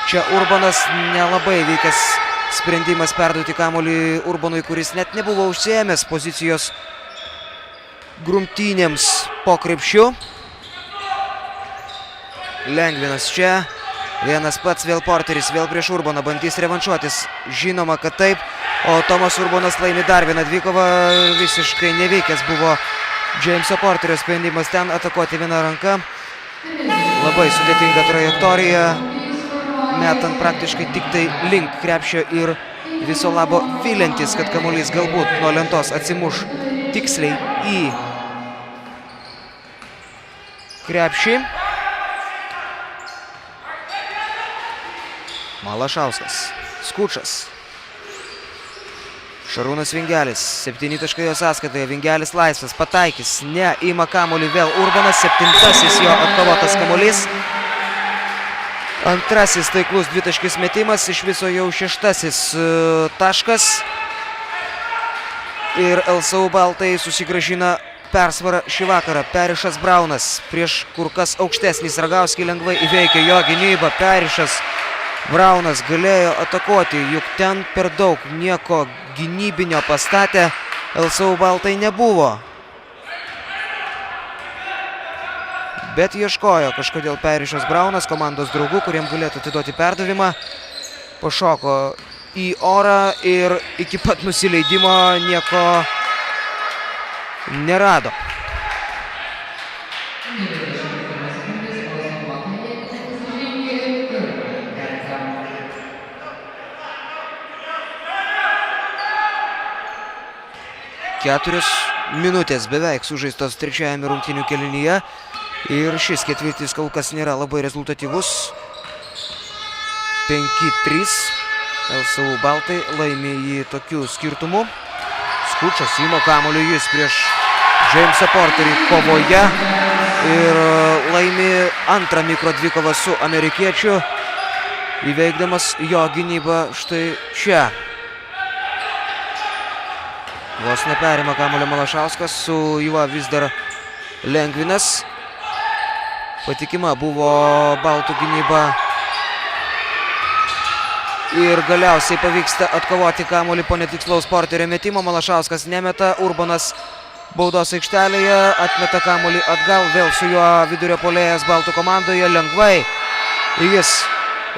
Čia Urbonas nelabai vykęs sprendimas perduoti kamuolį Urbonui, kuris net nebuvo užsiėmęs pozicijos grumtynėms po krepšiu. Lengvinas čia. Vienas pats vėl Porteris, vėl prieš Urboną. Bandys revanšuotis. Žinoma, kad taip. O Tomas Urbonas laimi dar vieną dvikovą. Visiškai nevykęs buvo Jameso Porterio sprendimas ten atakuoti vieną ranką. Labai sudėtinga trajektorija. Metant praktiškai tik tai link krepšio ir viso labo viliantis, kad kamuolys galbūt nuo lentos atsimuš tiksliai į krepšį. Malašauskas, Skučas, Šarūnas Vingelis, 7 taškai jo sąskaitoje, Vingelis laisvas, pataikys, neima kamuolį vėl Urbonas, 7-asis jo atkovotas kamuolys. Antrasis taiklus dvitaškis metimas, iš viso jau 6-asis taškas. Ir LSU Baltai susigrąžina persvarą šį vakarą. Perišas Braunas prieš kur kas aukštesnį Sragauskį lengvai įveikia jo gynybą. Perišas Braunas galėjo atakuoti, juk ten per daug nieko gynybinio pastatę LSU Baltai nebuvo. Bet ieškojo kažkodėl Perišas Braunas komandos draugų, kuriem galėtų atiduoti perdavimą. Pašoko į orą ir iki pat nusileidimo nieko nerado. Keturios minutės beveik sužaistos trečiajame rungtynių kėlinyje ir šis ketvirtis kol kas nėra labai rezultatyvus. 5-3. LSU Baltai laimi jį tokiu skirtumu. Skučas įmo kamuolį jis prieš Jamesą Porterį kovoje ir laimi antrą mikro dvikovą su amerikiečiu, įveikdamas jo gynybą štai čia. Vos neperima kamuolio Malašauskas, su juo vis dar Lengvinas. Patikima buvo Baltų gynyba ir galiausiai pavyksta atkovoti kamuolį po netikslaus Porterio metimo. Malašauskas nemeta, Urbonas baudos aikštelėje atmeta kamuolį atgal, vėl su juo vidurio puolėjas Baltų komandoje lengvai. Jis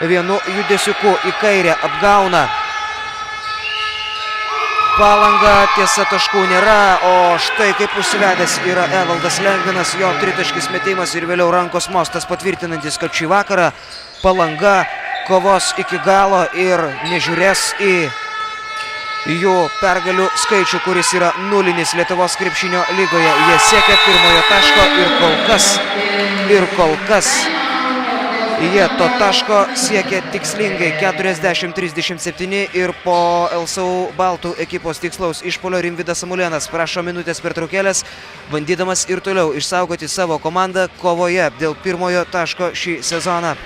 vienu judesiuku į kairę apgauna Palangą, tiesa taškų nėra, o štai kaip užsivedęs yra Evaldas Lengvinas, jo tritaškis metimas ir vėliau rankos mostas patvirtinantis, kad šį vakarą Palanga kovos iki galo ir nežiūrės į jų pergalių skaičių, kuris yra nulinis Lietuvos krepšinio lygoje. Jie siekia pirmojo taško ir kol kas jie to taško siekia tikslingai 40-37 ir po LSU Baltų ekipos tikslaus išpuolio Rimvydas Samulėnas prašo minutės pertraukėlės, bandydamas ir toliau išsaugoti savo komandą kovoje dėl pirmojo taško šį sezoną.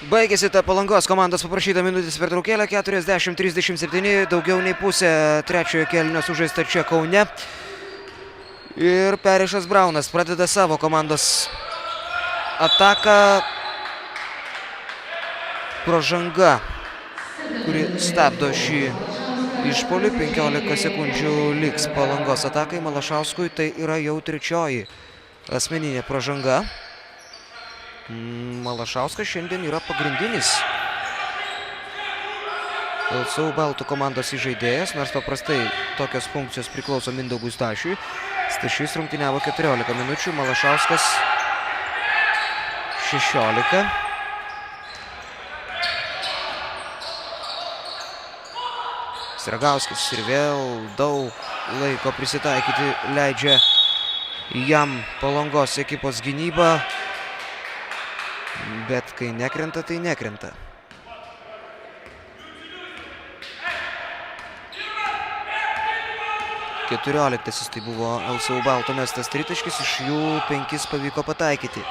Baigėsi ta Palangos komandos paprašyta minutės pertraukėlė, 40-37, daugiau nei pusė trečiojo kėlinio sužaista čia Kaune. Ir Perišas Braunas pradeda savo komandos ataką. Pražanga, kuri stabdo šį išpuolį. 15 sekundžių liks Palangos atakai. Malašauskui tai yra jau trečioji asmeninė pražanga. Malašauskas šiandien yra pagrindinis LSU Baltų komandos įžaidėjas, nors paprastai tokios funkcijos priklauso Mindaugui Stašiui. Stašys rungtyniavo 14 minučių, Malašauskas 16. Siragauskis ir vėl daug laiko prisitaikyti leidžia jam Palangos ekipos gynyba, bet kai nekrenta, tai nekrenta. Keturioliktasis tai buvo LSU Baltų mestas tritaškis, iš jų 5 pavyko pataikyti.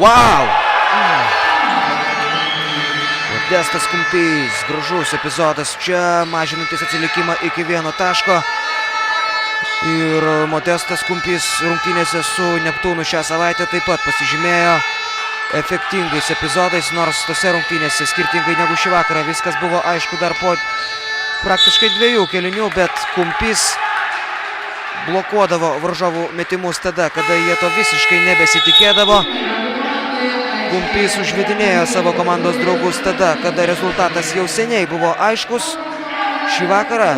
Wow! Modestas Kumpys, gražus epizodas čia, mažinantis atsilikimą iki 1 taško. Ir Modestas Kumpys rungtynėse su Neptūnu šią savaitę taip pat pasižymėjo efektingais epizodais, nors tose rungtynėse skirtingai negu šį vakarą viskas buvo aišku dar po praktiškai 2 kėlinių, bet Kumpys blokuodavo varžovų metimus tada, kada jie to visiškai nebesitikėdavo. Kumpys užvedinėjo savo komandos draugus tada, kada rezultatas jau seniai buvo aiškus. Šį vakarą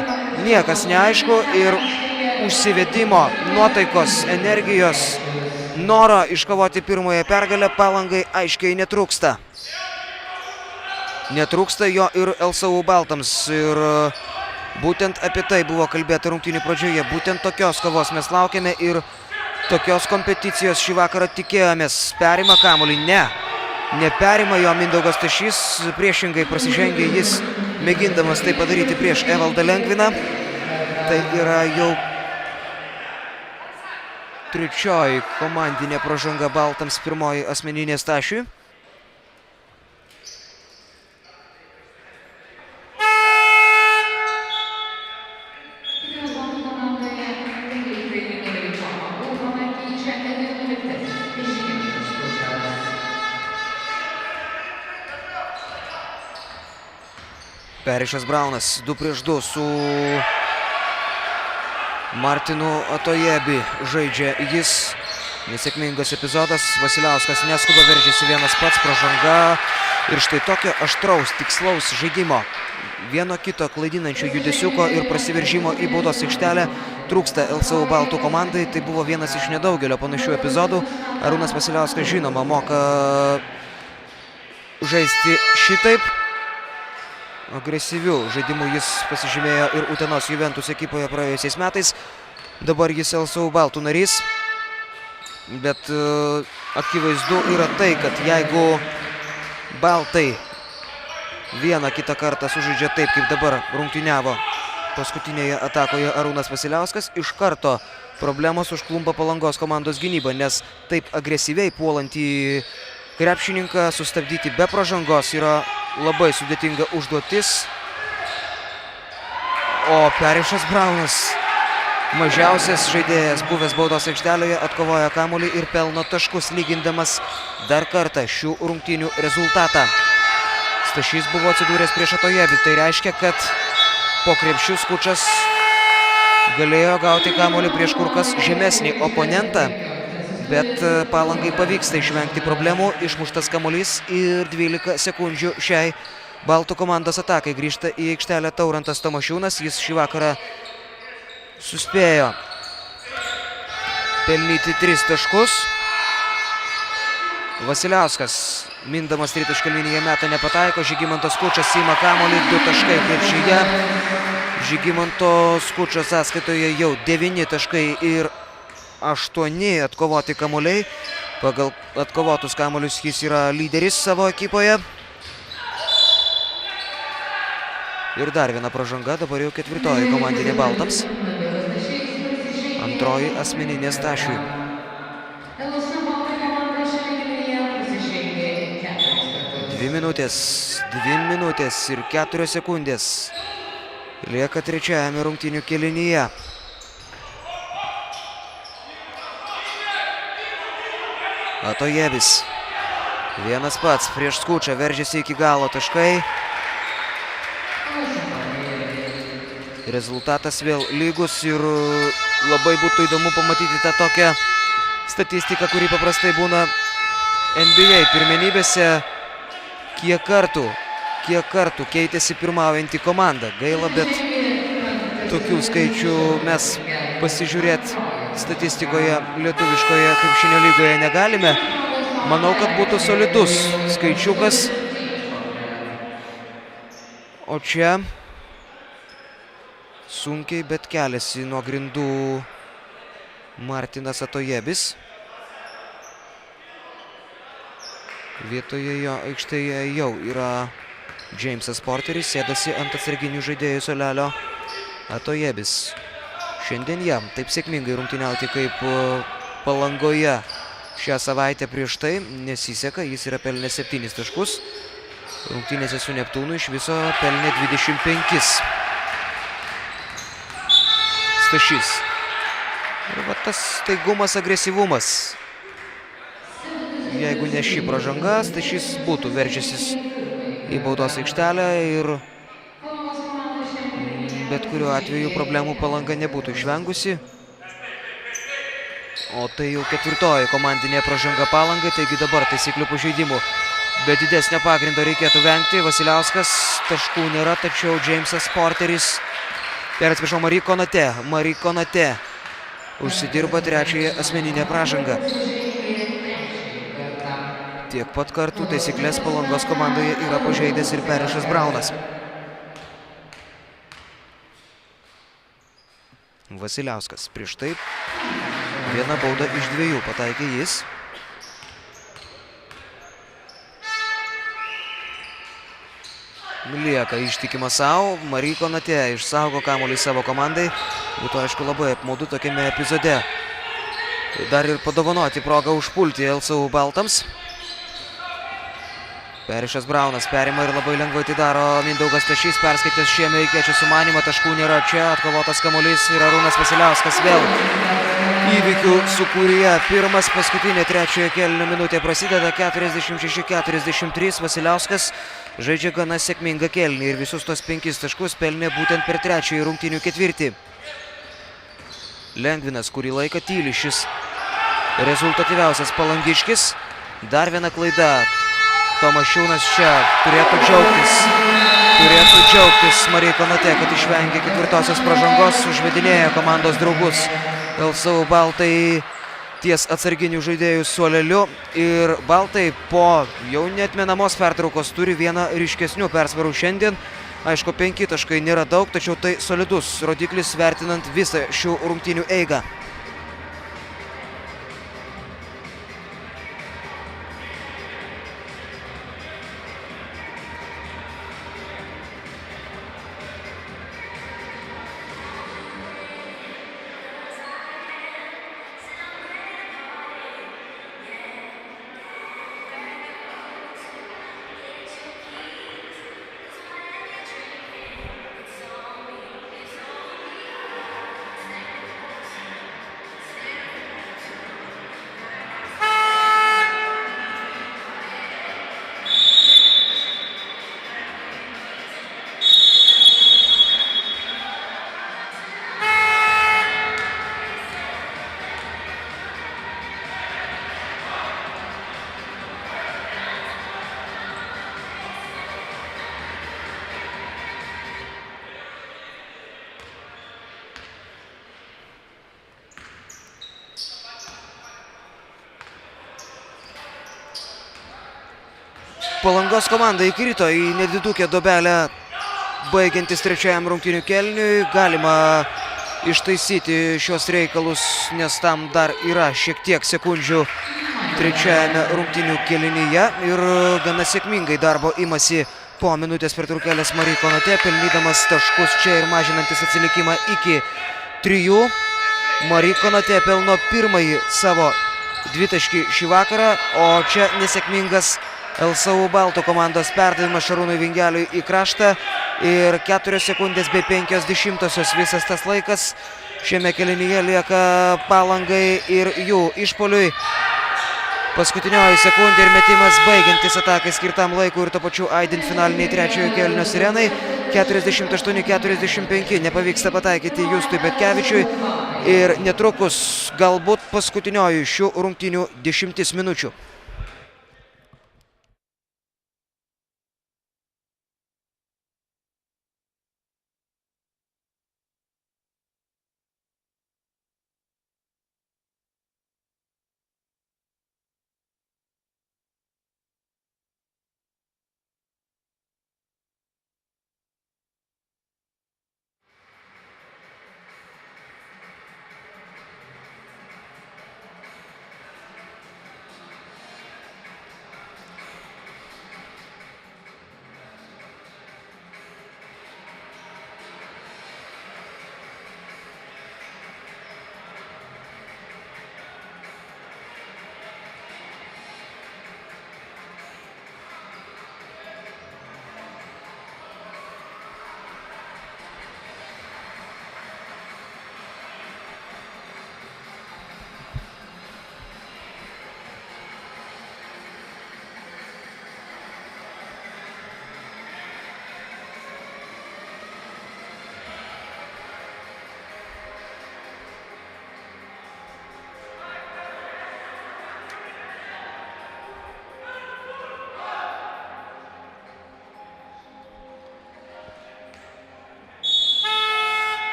niekas neaišku ir užsivedimo, nuotaikos, energijos, noro iškovoti pirmąją pergalę Palangai aiškiai netrūksta. Netrūksta jo ir LSU Baltams ir būtent apie tai buvo kalbėta rungtynių pradžioje. Būtent tokios kovos mes laukiame ir tokios kompeticijos šį vakarą tikėjomės. Perima kamuolį? Ne. Neperima jo Mindaugas Stašys, priešingai prasižengė jis, mėgindamas tai padaryti prieš Evaldą Lengviną. Tai yra jau trečioji komandinė pražanga Baltams, pirmoji asmeninė Stašiui. Perišas Braunas 2 prieš 2 su Martinu Atojebi žaidžia jis. Nesėkmingas epizodas, Vasiliauskas neskuba, veržiasi vienas pats, pražanga. Ir štai tokio aštraus, tikslaus žaidimo, vieno kito klaidinančio judesiuko ir prasiveržimo į baudos aikštelę trūksta LSU Baltų komandai. Tai buvo vienas iš nedaugelio panašių epizodų. Arūnas Vasiliauskas žinoma moka žaisti šitaip. Agresyvių žaidimų jis pasižymėjo ir Utenos Juventus ekipoje praėjusiais metais. Dabar jis LSU Baltų narys. Bet akivaizdu yra tai, kad jeigu Baltai vieną kitą kartą sužaidžia taip, kaip dabar rungtyniavo paskutinėje atakoje Arūnas Vasiliauskas, iš karto problemos užklumpa Palangos komandos gynybą, nes taip agresyviai puolantį krepšininką sustabdyti be pražangos yra labai sudėtinga užduotis. O Perišas Braunas, mažiausias žaidėjas buvęs baudos aikštelėje, atkovoja kamuolį ir pelno taškus, lygindamas dar kartą šių rungtynių rezultatą. Stašys buvo atsidūręs prieš Atojebį. Tai reiškia, kad po krepšių Skučas galėjo gauti kamuolį prieš kur kas žemesnį oponentą. Bet Palangai pavyksta išvengti problemų, išmuštas kamuolys ir 12 sekundžių šiai Baltų komandos atakai. Grįžta į aikštelę Taurantas Tomašiūnas, jis šį vakarą suspėjo pelnyti 3 taškus. Vasiliauskas, mindamas tritaškio liniją, metą nepataiko, Žygimantas Skučas ima kamuolį, 2 taškai krepšyje. Žygimanto Skučo sąskaitoje jau 9 taškai ir 8 atkovoti kamuoliai. Pagal atkovotus kamuolius jis yra lyderis savo ekipoje. Ir dar viena pražanga, dabar jau 4. komandinė Baltams. Antroji asmeninė Stašiui. 2 minutės ir 4 sekundės. Lieka trečiajame rungtynių kėlinyje. Atojebis. Vienas pats prieš Skučą, veržiasi iki galo taškai. Rezultatas vėl lygus ir labai būtų įdomu pamatyti tą tokią statistiką, kuri paprastai būna NBA pirmenybėse. Kiek kartų keitėsi pirmaujanti komanda. Gaila, bet tokių skaičių mes pasižiūrėti statistikoje lietuviškoje krepšinio lygoje negalime. Manau, kad būtų solidus skaičiukas. O čia sunkiai, bet keliasi nuo grindų Martinas Atojebis. Vietoje jo aikštėje jau yra Jamesas Porteris, sėdasi ant atsarginių žaidėjų suolelio Atojebis. Šiandien jam taip sėkmingai rungtyniauti kaip Palangoje šią savaitę prieš tai nesiseka, jis yra pelnęs 7 taškus. Rungtynėse su Neptūnu iš viso pelnė 25. Stašys. Ir va tas staigumas, agresyvumas. Jeigu ne ši pražanga, Stašys būtų veržęsis į baudos aikštelę ir bet kuriuo atveju problemų Palanga nebūtų išvengusi. O tai jau 4. komandinė pražanga Palangai, taigi dabar taisyklių pažeidimų be didesnio pagrindo reikėtų vengti. Vasiliauskas, taškų nėra, tačiau Jamesas Porteris, atsiprašau, Mari Konate užsidirba 3. asmeninę pražangą. Tiek pat kartų taisyklės Palangos komandoje yra pažeidęs ir Perišas Braunas. Vasiliauskas prieš tai vieną baudą iš 2 pataikė jis. Lieka ištikima savo. Mari Konate išsaugo kamuolį savo komandai. Būtų aišku labai apmaudu tokiame epizode dar ir padovanoti progą užpulti LSU Baltams. Perišas Braunas perima ir labai lengvai tai daro Mindaugas Stašys, perskaitęs šį amerikiečių sumanymą, taškų nėra čia, atkovotas kamuolys ir Arūnas Vasiliauskas vėl įvykių sūkuryje. Pirmas paskutinė 3 kėlinio minutė prasideda, 46-43. Vasiliauskas žaidžia gana sėkmingą kėlinį ir visus tos 5 taškus pelnė būtent per 3 rungtynių ketvirtį. Lengvinas kurį laiką tyli šis rezultatyviausias palangiškis. Dar viena klaida. Tomašiūnas čia turėtų džiaugtis Mari Konate, kad išvengė 4. pražangos, užvedinėja komandos draugus. LSU Baltai ties atsarginių žaidėjų suoleliu ir Baltai po jau neatmenamos pertraukos turi vieną ryškesnių persvarų šiandien. Aišku, 5 taškai nėra daug, tačiau tai solidus rodiklis vertinant visą šių rungtynių eigą. Palangos komanda įkrito į nedidukę duobelę baigiantis 3 rungtynių kėliniui. Galima ištaisyti šios reikalus, nes tam dar yra šiek tiek sekundžių 3 rungtynių kėlinyje. Ir gana sėkmingai darbo imasi po minutės pertraukėlės Mari Konate, pelnydamas taškus čia ir mažinantis atsilikimą iki 3. Mari Konate pelno pirmąjį savo dvitaškį šį vakarą, o čia nesėkmingas LSU Baltų komandos perdavimas Šarūnui Vingeliui į kraštą ir 4 sekundės bei 0,5 visas tas laikas šiame kėlinyje lieka Palangai ir jų išpuoliui. Paskutinioji sekundė ir metimas baigiantis atakai skirtam laikui ir to pačiu aidint finaliniai trečiojo kėlinio sirenai. 48-45 nepavyksta pataikyti Justui Betkevičiui ir netrukus galbūt paskutinioji šių rungtynių 10 minučių.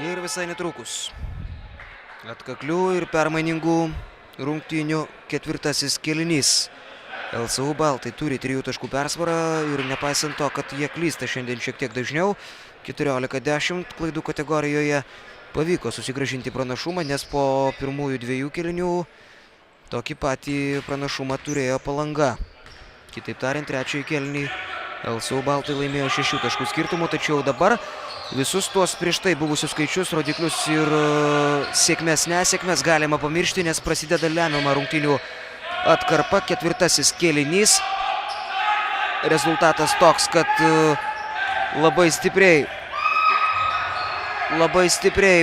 Ir visai netrukus atkaklių ir permainingų rungtynių ketvirtasis kėlinys. LSU Baltai turi 3 taškų persvarą ir nepaisant to, kad jie klysta šiandien šiek tiek dažniau, 14-10 klaidų kategorijoje pavyko susigrąžinti pranašumą, nes po pirmųjų 2 kėlinių tokį patį pranašumą turėjo Palanga. Kitaip tariant, trečiąjį kėlinį LSU Baltai laimėjo 6 taškų skirtumų, tačiau dabar visus tuos prieš tai buvusius skaičius, rodiklius ir sėkmės nesėkmės galima pamiršti, nes prasideda lemiama rungtynių atkarpa, ketvirtasis kėlinys. Rezultatas toks, kad labai stipriai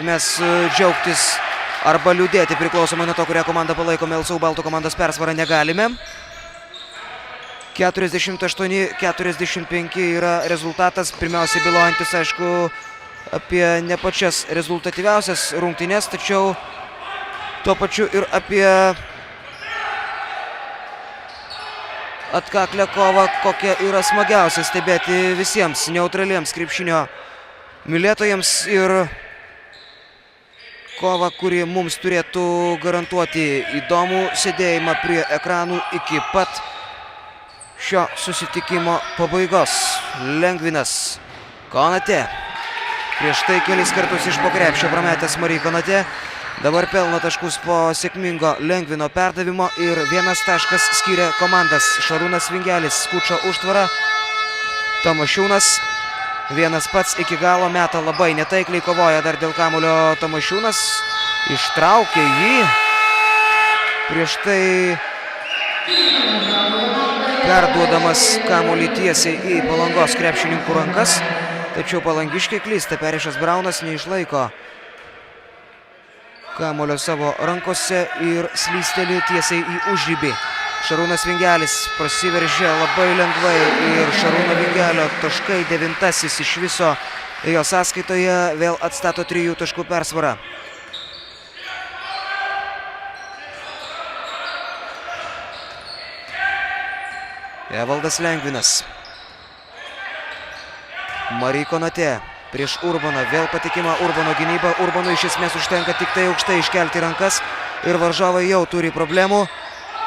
mes džiaugtis arba liūdėti priklausomai nuo to, kurią komandą palaikome, LSU Baltų komandos persvarą negalime. 48-45 yra rezultatas, pirmiausiai bylojantis, aišku, apie ne pačias rezultatyviausias rungtynes, tačiau tuo pačiu ir apie atkaklę kovą, kokia yra smagiausia stebėti visiems neutraliems krepšinio mylėtojams ir kovą, kuri mums turėtų garantuoti įdomų sėdėjimą prie ekranų iki pat šio susitikimo pabaigos. Lengvinas Konate. Prieš tai kelis kartus iš po krepšio prametęs Marij Konate. Dabar pelno taškus po sėkmingo Lengvino perdavimo ir 1 taškas skyrė komandas. Šarūnas Vingelis skučia užtvarą. Tamošiūnas vienas pats iki galo meta, labai netaikliai kovoja dar dėl kamuolio Tamošiūnas. Ištraukė jį. Prieš tai perduodamas kamuolį tiesiai į Palangos krepšininkų rankas, tačiau palangiškiai klysta. Perišas Braunas neišlaiko kamuolio savo rankose ir slysteli tiesiai į užribį. Šarūnas Vingelis prasiveržė labai lengvai ir Šarūno Vingelio taškai 9 iš viso jo sąskaitoje vėl atstato 3 taškų persvarą. Evaldas Lengvinas. Marij Konate prieš Urbaną. Vėl patikima Urbano gynyba. Urbanui iš esmės užtenka tik tai aukštai iškelti rankas ir varžovai jau turi problemų.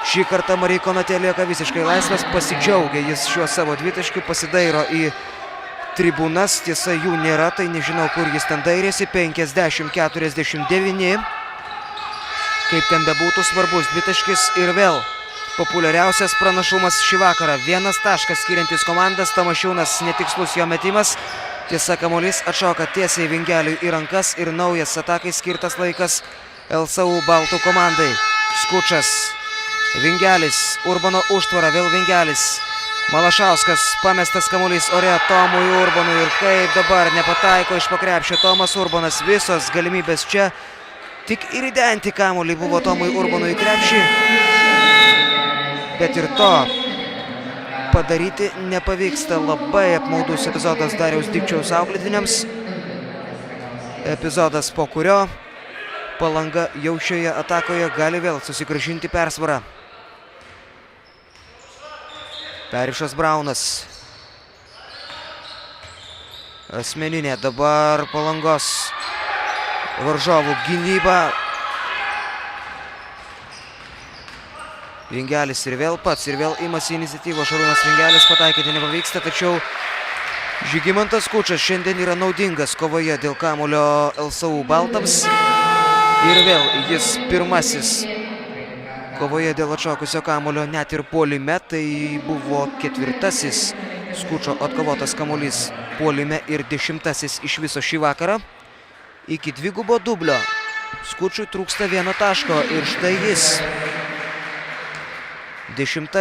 Šį kartą Marij Konate lieka visiškai laisvas. Pasidžiaugia jis šiuo savo dvitaškiu, pasidairo į tribūnas. Tiesa, jų nėra, tai nežinau, kur jis ten dairėsi. 50-49. Kaip ten bebūtų, svarbus dvitaškis ir vėl populiariausias pranašumas šį vakarą. 1 taškas skiriantis komandas. Tamošiūnas netikslus jo metimas. Tiesa, kamuolys atšoka tiesiai Vingeliui į rankas ir naujas atakai skirtas laikas LSU Baltų komandai. Skučas. Vingelis. Urbano užtvara. Vėl Vingelis. Malašauskas, pamestas kamuolys ore Tomui Urbonui ir kaip dabar nepataiko iš po krepšio Tomas Urbonas. Visos galimybės čia, tik įridenti kamuolį buvo Tomui Urbonui į krepšį, bet ir to padaryti nepavyksta. Labai apmaudus epizodas Dariaus Dikčiaus auklėtiniams. Epizodas, po kurio Palanga jau šioje atakoje gali vėl susigrąžinti persvarą. Perišas Braunas. Asmeninė dabar Palangos varžovų gynyba. Vingelis ir vėl pats, ir vėl imasi iniciatyvos. Šarūnas Vingelis, pataikyti nepavyksta, tačiau Žygimantas Kučas šiandien yra naudingas kovoje dėl kamuolio LSU baltams. Ir vėl jis pirmasis kovoje dėl atšokusio kamuolio net ir puolime. Tai buvo 4. Skučo atkovotas kamuolys puolime ir 10. iš viso šį vakarą. Iki dvigubo dublio Skučui trūksta 1 taško ir štai jis. 10.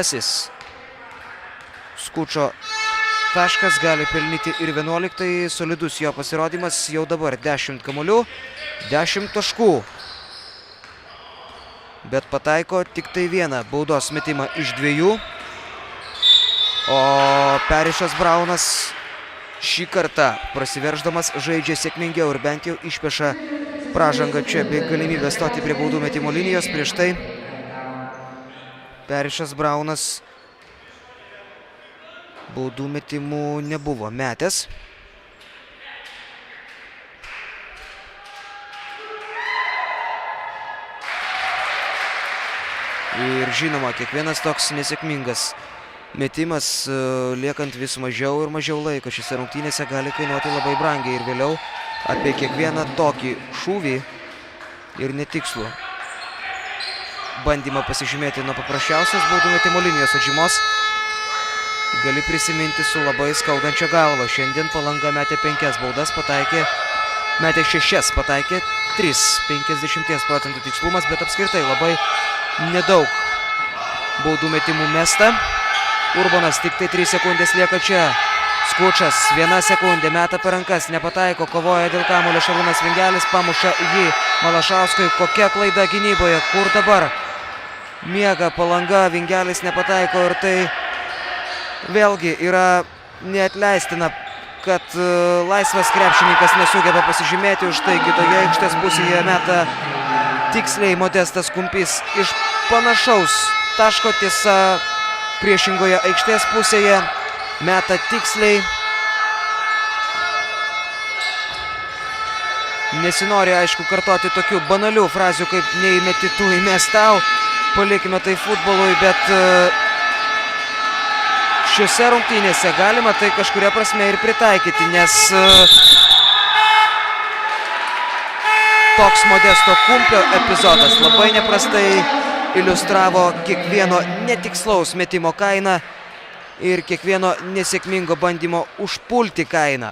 Skučo taškas gali pelnyti ir 11. Solidus jo pasirodymas. Jau dabar 10 kamuolių, 10 taškų. Bet pataiko tik tai 1 baudos metimą iš 2. O Perišas Braunas šį kartą prasiverždamas žaidžia sėkmingiau ir bent jau išpeša pražangą čia bei galimybę stoti prie baudų metimo linijos. Prieš tai Perišas Braunas baudų metimų nebuvo metęs. Ir žinoma, kiekvienas toks nesėkmingas metimas, liekant vis mažiau ir mažiau laiko šiose rungtynėse, gali kainuoti labai brangiai. Ir vėliau apie kiekvieną tokį šūvį ir netikslų bandymą pasižymėti nuo paprasčiausios baudų metimo linijos atžymos gali prisiminti su labai skaudančia galva. Šiandien Palanga metė 5 baudas, metė 6, pataikė 3, 50% tikslumas, bet apskritai labai nedaug baudų metimų mesta. Urbonas tik tai 3 sekundės lieka čia. Skučas 1 sekundė, meta per rankas, nepataiko, kovoja dėl kamuolio Šarūnas Vingelis, pamuša jį Malašauskui. Kokia klaida gynyboje, kur dabar miega Palanga, Vingelis nepataiko ir tai vėlgi yra neatleistina, kad laisvas krepšininkas nesugeba pasižymėti. Už tai kitoje aikštės pusėje meta tiksliai Modestas Kumpis iš panašaus taško, tiesa priešingoje aikštės pusėje meta tiksliai. Nesinori, aišku, kartoti tokių banalių frazių kaip neįmeti tu, įmes tau, palikime tai futbolui, bet šiose rungtynėse galima tai kažkuria prasme ir pritaikyti, nes toks Modesto Kumpio epizodas labai neprastai iliustravo kiekvieno netikslaus metimo kainą ir kiekvieno nesėkmingo bandymo užpulti kainą,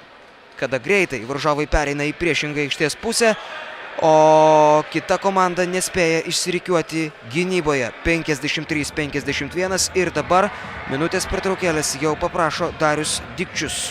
kada greitai varžovai pereina į priešingą aikštės pusę, o kita komanda nespėja išsirikiuoti gynyboje. 53-51 ir dabar minutės pertraukėlės jau paprašo Darius Dikčius.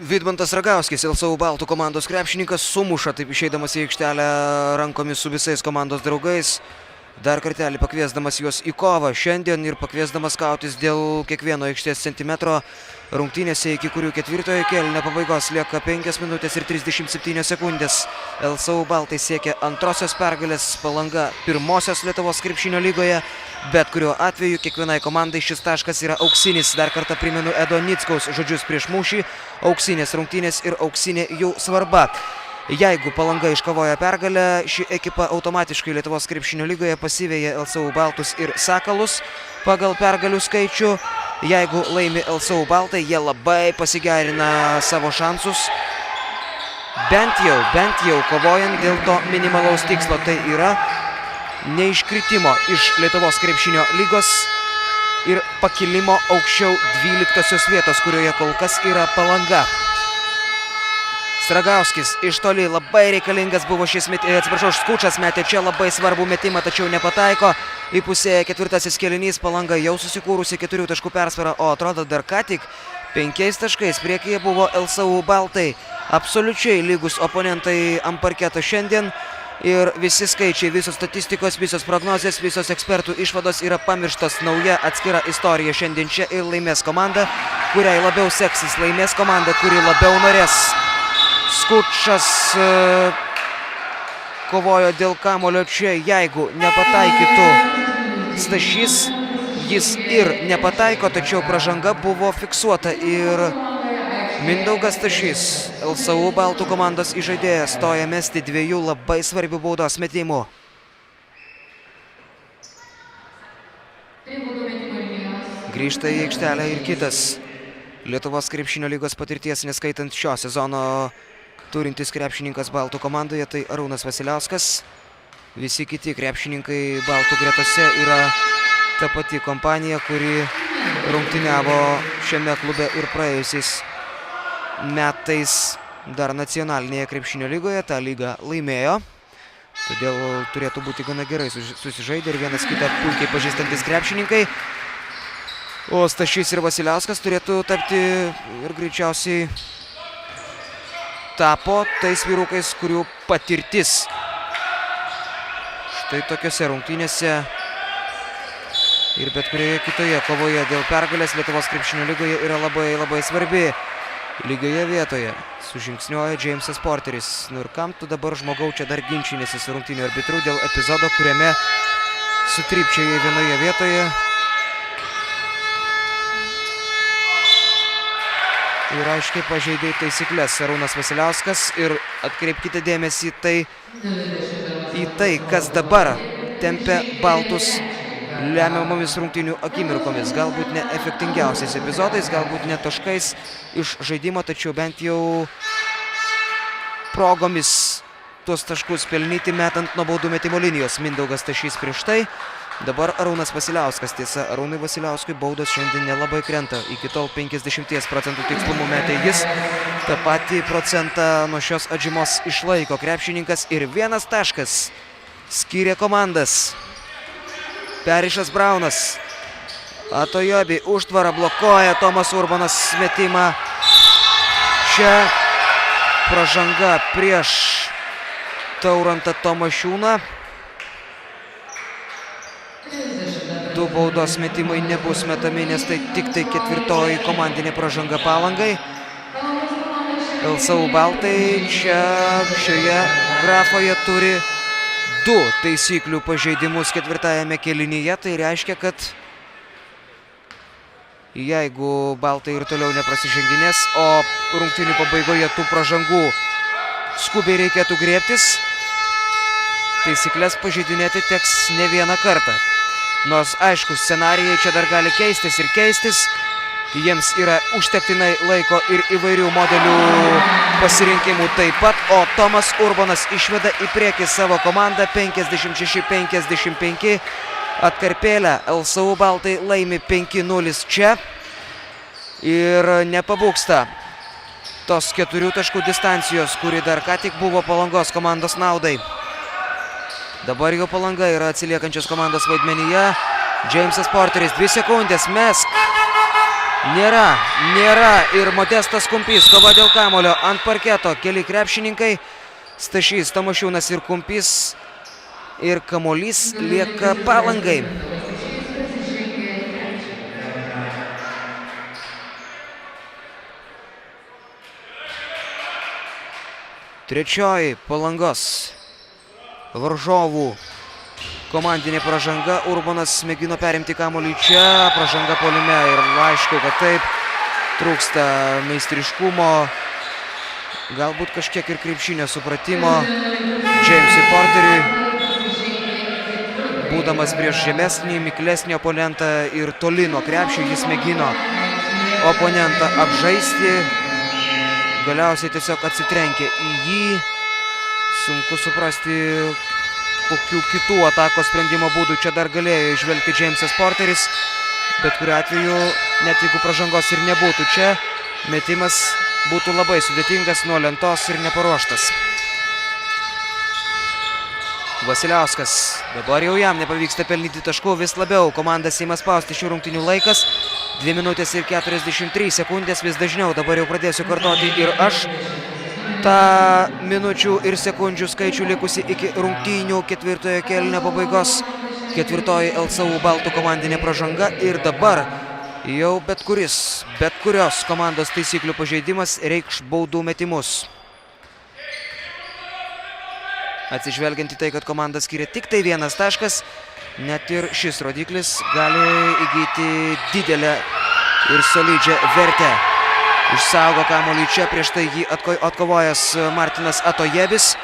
Vidmantas Ragauskis, LSU baltų komandos krepšininkas, sumuša taip išeidamas į aikštelę rankomis su visais komandos draugais. dar kartelį pakviesdamas juos į kovą šiandien ir pakviesdamas kautis dėl kiekvieno aikštės centimetro rungtynėse, iki kurių ketvirtojo kėlinio pabaigos lieka 5 minutės ir 37 sekundės. LSU baltai siekia antrosios pergalės, Palanga pirmosios Lietuvos krepšinio lygoje. Bet kuriuo atveju kiekvienai komandai šis taškas yra auksinis. Dar kartą primenu Edo Nickaus žodžius prieš mūšį. Auksinės rungtynės ir auksinė jų svarba. Jeigu Palanga iškovoja pergalę, ši ekipa automatiškai Lietuvos krepšinio lygoje pasiveja LSU baltus ir sakalus pagal pergalių skaičių. Jeigu laimi LSU baltai, jie labai pasigerina savo šansus. Bent jau kovojant dėl to minimalaus tikslo, tai yra neiškritimo iš Lietuvos krepšinio lygos ir pakilimo aukščiau 12 vietos, kurioje kol kas yra Palanga. Stragauskis iš toli, labai reikalingas buvo šis Skučas metė čia labai svarbų metimą, tačiau nepataiko. Įpusėja ketvirtasis kėlinys, Palanga jau susikūrusi 4 taškų persvarą, o atrodo dar ką tik 5 taškais priekyje buvo LSU baltai. Absoliučiai lygus oponentai ant parketo šiandien. Ir visi skaičiai, visos statistikos, visos prognozės, visos ekspertų išvados yra pamirštos. Nauja atskira istorija šiandien čia ir laimės komanda, kuriai labiau seksis, laimės komanda, kuri labiau norės. Skučas kovojo dėl kamulio čia, jeigu nepataikytų Stašys, jis ir nepataiko, tačiau pražanga buvo fiksuota ir Mindaugas Stašys, LSU baltų komandos įžaidėjas, stoja mesti 2 labai svarbių baudos metimų. Grįžta į aikštelę ir kitas Lietuvos krepšinio lygos patirties, neskaitant šio sezono turintis krepšininkas baltų komandoje, tai Arūnas Vasiliauskas. Visi kiti krepšininkai baltų gretose yra ta pati kompanija, kuri rungtyniavo šiame klube ir praėjusiais metais dar nacionalinėje krepšinio lygoje. Ta lyga laimėjo, todėl turėtų būti gana gerai susižaidę ir vienas kitą puikiai pažįstantis krepšininkai. O Stašys ir Vasiliauskas turėtų tapti ir greičiausiai tapo tais vyrukais, kurių patirtis štai tokiose rungtynėse ir bet kurioje kitoje kovoje dėl pergalės Lietuvos krepšinio lygoje yra labai svarbi. Lygioje vietoje sužingsniuoja Džeimsas Porteris. Nu ir kam tu dabar, žmogau, čia dar ginčinėsi su rungtynių arbitru dėl epizodo, kuriame sutrypčiojai vienoje vietoje ir aiškiai pažeidė taisyklės Arūnas Vasiliauskas. Ir atkreipkite dėmesį į tai, kas dabar tempia baltus lemiamomis rungtynių akimirkomis. Galbūt ne efektingiausiais epizodais, galbūt ne taškais iš žaidimo, tačiau bent jau progomis tuos taškus pelnyti metant nuo baudų metimo linijos. Mindaugas Stašys prieš tai, dabar Arūnas Vasiliauskas. Tiesa, Arūnui Vasiliauskui baudos šiandien nelabai krenta. Iki tol 50% tikslumu metė jis. Ta pati procentą nuo šios atžymos išlaiko krepšininkas ir 1 taškas skyrė komandas. Perišas Braunas, Atojobi užtvarą blokuoja, Tomas Urbonas metimą. Čia pražanga prieš Taurantą Tomašiūną. 2 baudos metimai nebus metami, nes tai tik tai 4. komandinė pražanga Palangai. LSU baltai čia šioje grafoje turi 2 taisyklių pažeidimus 4. kėlinyje. Tai reiškia, kad jeigu baltai ir toliau neprasiženginės, o rungtynių pabaigoje tų pražangų skubiai reikėtų griebtis, taisyklės pažeidinėti teks ne vieną kartą. Nors aišku, scenarijai čia dar gali keistis ir keistis. Jiems yra užtektinai laiko ir įvairių modelių pasirinkimų taip pat, o Tomas Urbonas išveda į priekį savo komandą 56-55. Atkarpėlę LSU baltai laimi 5-0 čia ir nepabūgsta tos 4 taškų distancijos, kuri dar ką tik buvo Palangos komandos naudai. Dabar jau Palanga yra atsiliekančios komandos vaidmenyje. Džeimsas Porteris, 2 sekundės, mesk. Nėra ir Modestas Kumpys kova dėl kamulio ant parketo. Keli krepšininkai, Stašys, Tomašiūnas ir Kumpys ir kamuolys lieka Palangai. Trečioji Palangos varžovų komandinė pražanga. Urbonas mėgino perimti kamuolį čia, pražanga puolime ir aišku, kad taip trūksta meistriškumo, galbūt kažkiek ir krepšinio supratimo Jamesui Porteriui, būdamas prieš žemesnį, miklesnį oponentą ir toli nuo krepšio jis mėgino oponentą apžaisti. Galiausiai tiesiog atsitrenkė į jį. Sunku suprasti, kokių kitų atakos sprendimo būdų čia dar galėjo išvelgti Jamesas Porteris. Bet kuriuo atveju, net jeigu pražangos ir nebūtų čia, metimas būtų labai sudėtingas nuo lentos ir neparuoštas. Vasiliauskas. Dabar jau jam nepavyksta pelnyti taškų, vis labiau komandas ima spausti šių rungtynių laikas. 2 minutės ir 43 sekundės, vis dažniau dabar jau pradėsiu kartoti ir aš tą minučių ir sekundžių skaičių likusi iki rungtynių ketvirtojo kėlinio pabaigos. Ketvirtoji LSU baltų komandinė pražanga ir dabar jau bet kurios komandos taisyklių pažeidimas reikš baudų metimus. Atsižvelgiant į tai, kad komanda skiria tik tai 1 taškas, net ir šis rodiklis gali įgyti didelę ir solidžią vertę. Išsaugo kamuolį čia, prieš tai jį atkovojęs Martinas Atojebis.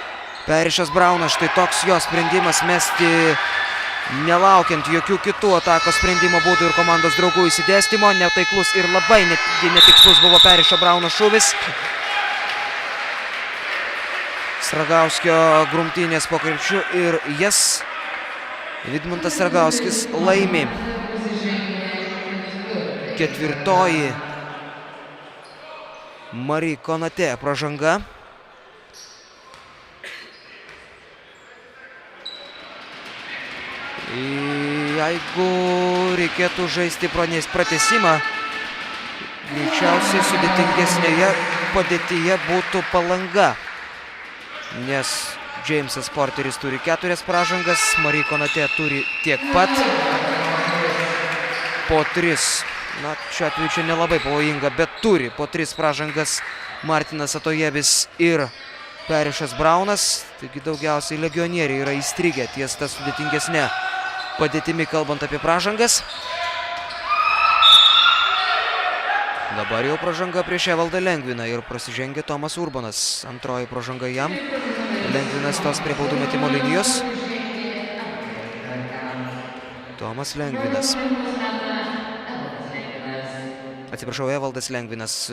Perišas Braunas, štai toks jo sprendimas mesti, nelaukiant jokių kitų atakos sprendimo būdų ir komandos draugų įsidėstymo. Netaiklus ir labai netikslus buvo Perišo Brauno šūvis. Sragauskio grumtynės po krepšiu ir jas Vidmantas Sragauskis laimi. Ketvirtoji Marie Konate pražanga. Jeigu reikėtų žaisti pratęsimą, greičiausiai sudėtingesnėje padėtyje būtų Palanga. Nes Jamesas Porteris turi 4 pražangas, Marie Konate turi tiek pat, po 3. Na, šiuo atveju čia nelabai pavojinga, bet turi po 3 pražangas Martinas Atojebis ir Perišas Braunas. Taigi daugiausiai legionieriai yra įstrigę ties tą sudėtingesnę padėtimi, kalbant apie pražangas. Dabar jau pražanga prieš Evaldą Lengviną ir prasižengė Tomas Urbonas. Antroji pražanga jam. Lengvinas tos prie baudų metimo linijos. Tomas Lengvinas. Atsiprašau, Evaldas Lengvinas.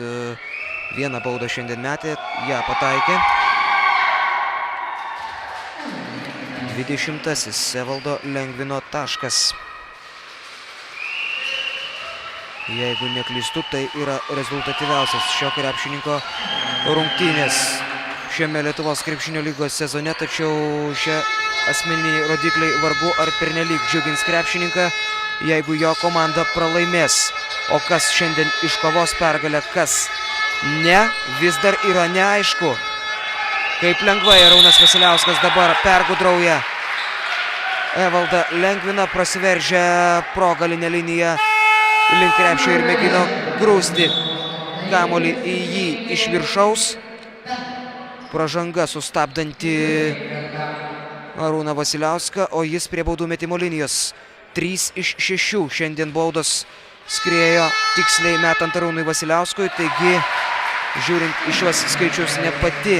1 baudą šiandien metė, ją pataikė. 20-asis Evaldo Lengvino taškas. Jeigu neklystu, tai yra rezultatyviausias šio krepšininko rungtynės šiame Lietuvos krepšinio lygos sezone, tačiau šie asmeniniai rodikliai vargu ar pernelyg džiugins krepšininką, jeigu jo komanda pralaimės. O kas šiandien iškovos pergalę, kas ne, vis dar yra neaišku. Kaip lengvai Arūnas Vasiliauskas dabar pergudrauja Evaldą Lengviną, prasiveržia pro galinę liniją link krepšio ir mėgino grūsti kamuolį į jį iš viršaus. Pražanga sustabdanti Arūną Vasiliauską, o jis prie baudų metimo linijos. 3 iš 6 šiandien baudos skriejo tiksliai metant Arūnui Vasiliauskui, taigi žiūrint į šiuos skaičius ne pati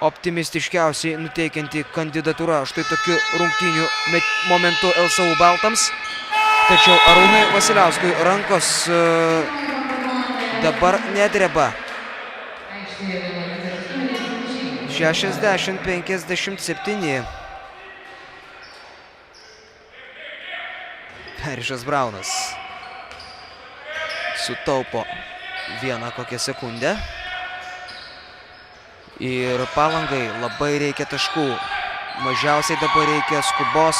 optimistiškiausiai nuteikianti kandidatūra štai tokiu rungtynių momentu LSU baltams. Tačiau Arūnui Vasiliauskui rankos dabar nedreba. 60-57. Perišas Braunas sutaupo 1 kokią sekundę. Ir Palangai labai reikia taškų. Mažiausiai dabar reikia skubos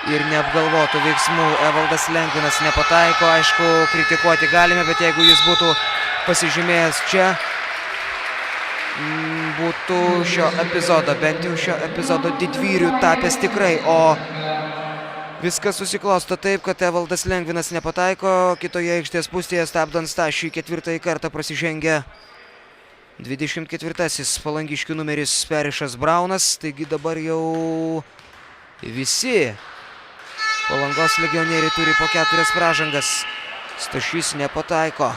ir neapgalvotų veiksmų. Evaldas Lengvinas nepataiko, aišku, kritikuoti galime, bet jeigu jis būtų pasižymėjęs čia, būtų šio epizodo, bent jau šio epizodo didvyrių tapęs tikrai, o viskas susiklosto taip, kad Evaldas Lengvinas nepataiko, kitoje aikštės pusėje stabdant Stašiui ketvirtąjį kartą prasižengia 24-asis palangiškių numeris Perišas Braunas, taigi dabar jau visi Palangos legionieriai turi po 4 pražangas. Stašys nepataiko.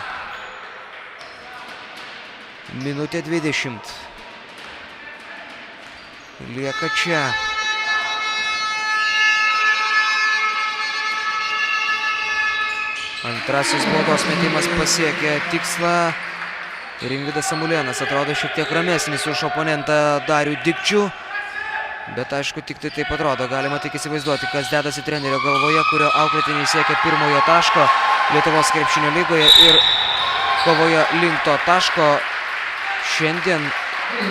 Minutė 20. Lieka čia. Antrasis baudos metimas pasiekė tikslą. Rimvydas Samulėnas atrodo šiek tiek ramesnis už oponentą Darių Dikčių. Bet aišku, tik tai taip atrodo. Galima tik įsivaizduoti, kas dedasi trenerio galvoje, kurio auklėtiniai siekia pirmojo taško Lietuvos krepšinio lygoje ir kovoje link to taško šiandien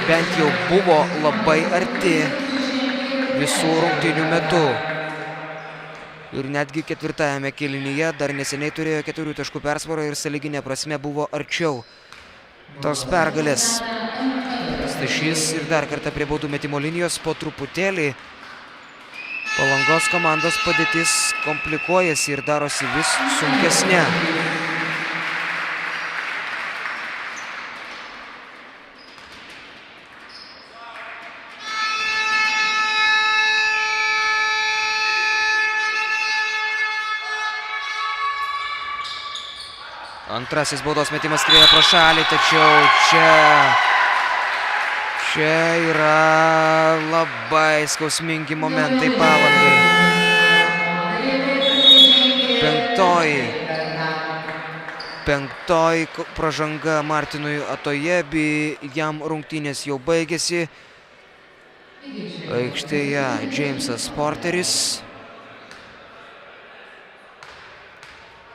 bent jau buvo labai arti visų rungtynių metu. Ir netgi ketvirtajame kėlinyje dar neseniai turėjo 4 taškų persvarą ir sąlyginė prasme buvo arčiau tos pergalės. Stašys ir dar kartą prie baudų metimo linijos po truputėlį Palangos komandos padėtis komplikuojasi ir darosi vis sunkesnė. Antrasis baudos metimas skrieja pro šalį, tačiau čia yra labai skausmingi momentai Palangai. Penktoji pražanga Martinui Atojebi, jam rungtynės jau baigėsi. Aikštėje Džeimsas Porteris.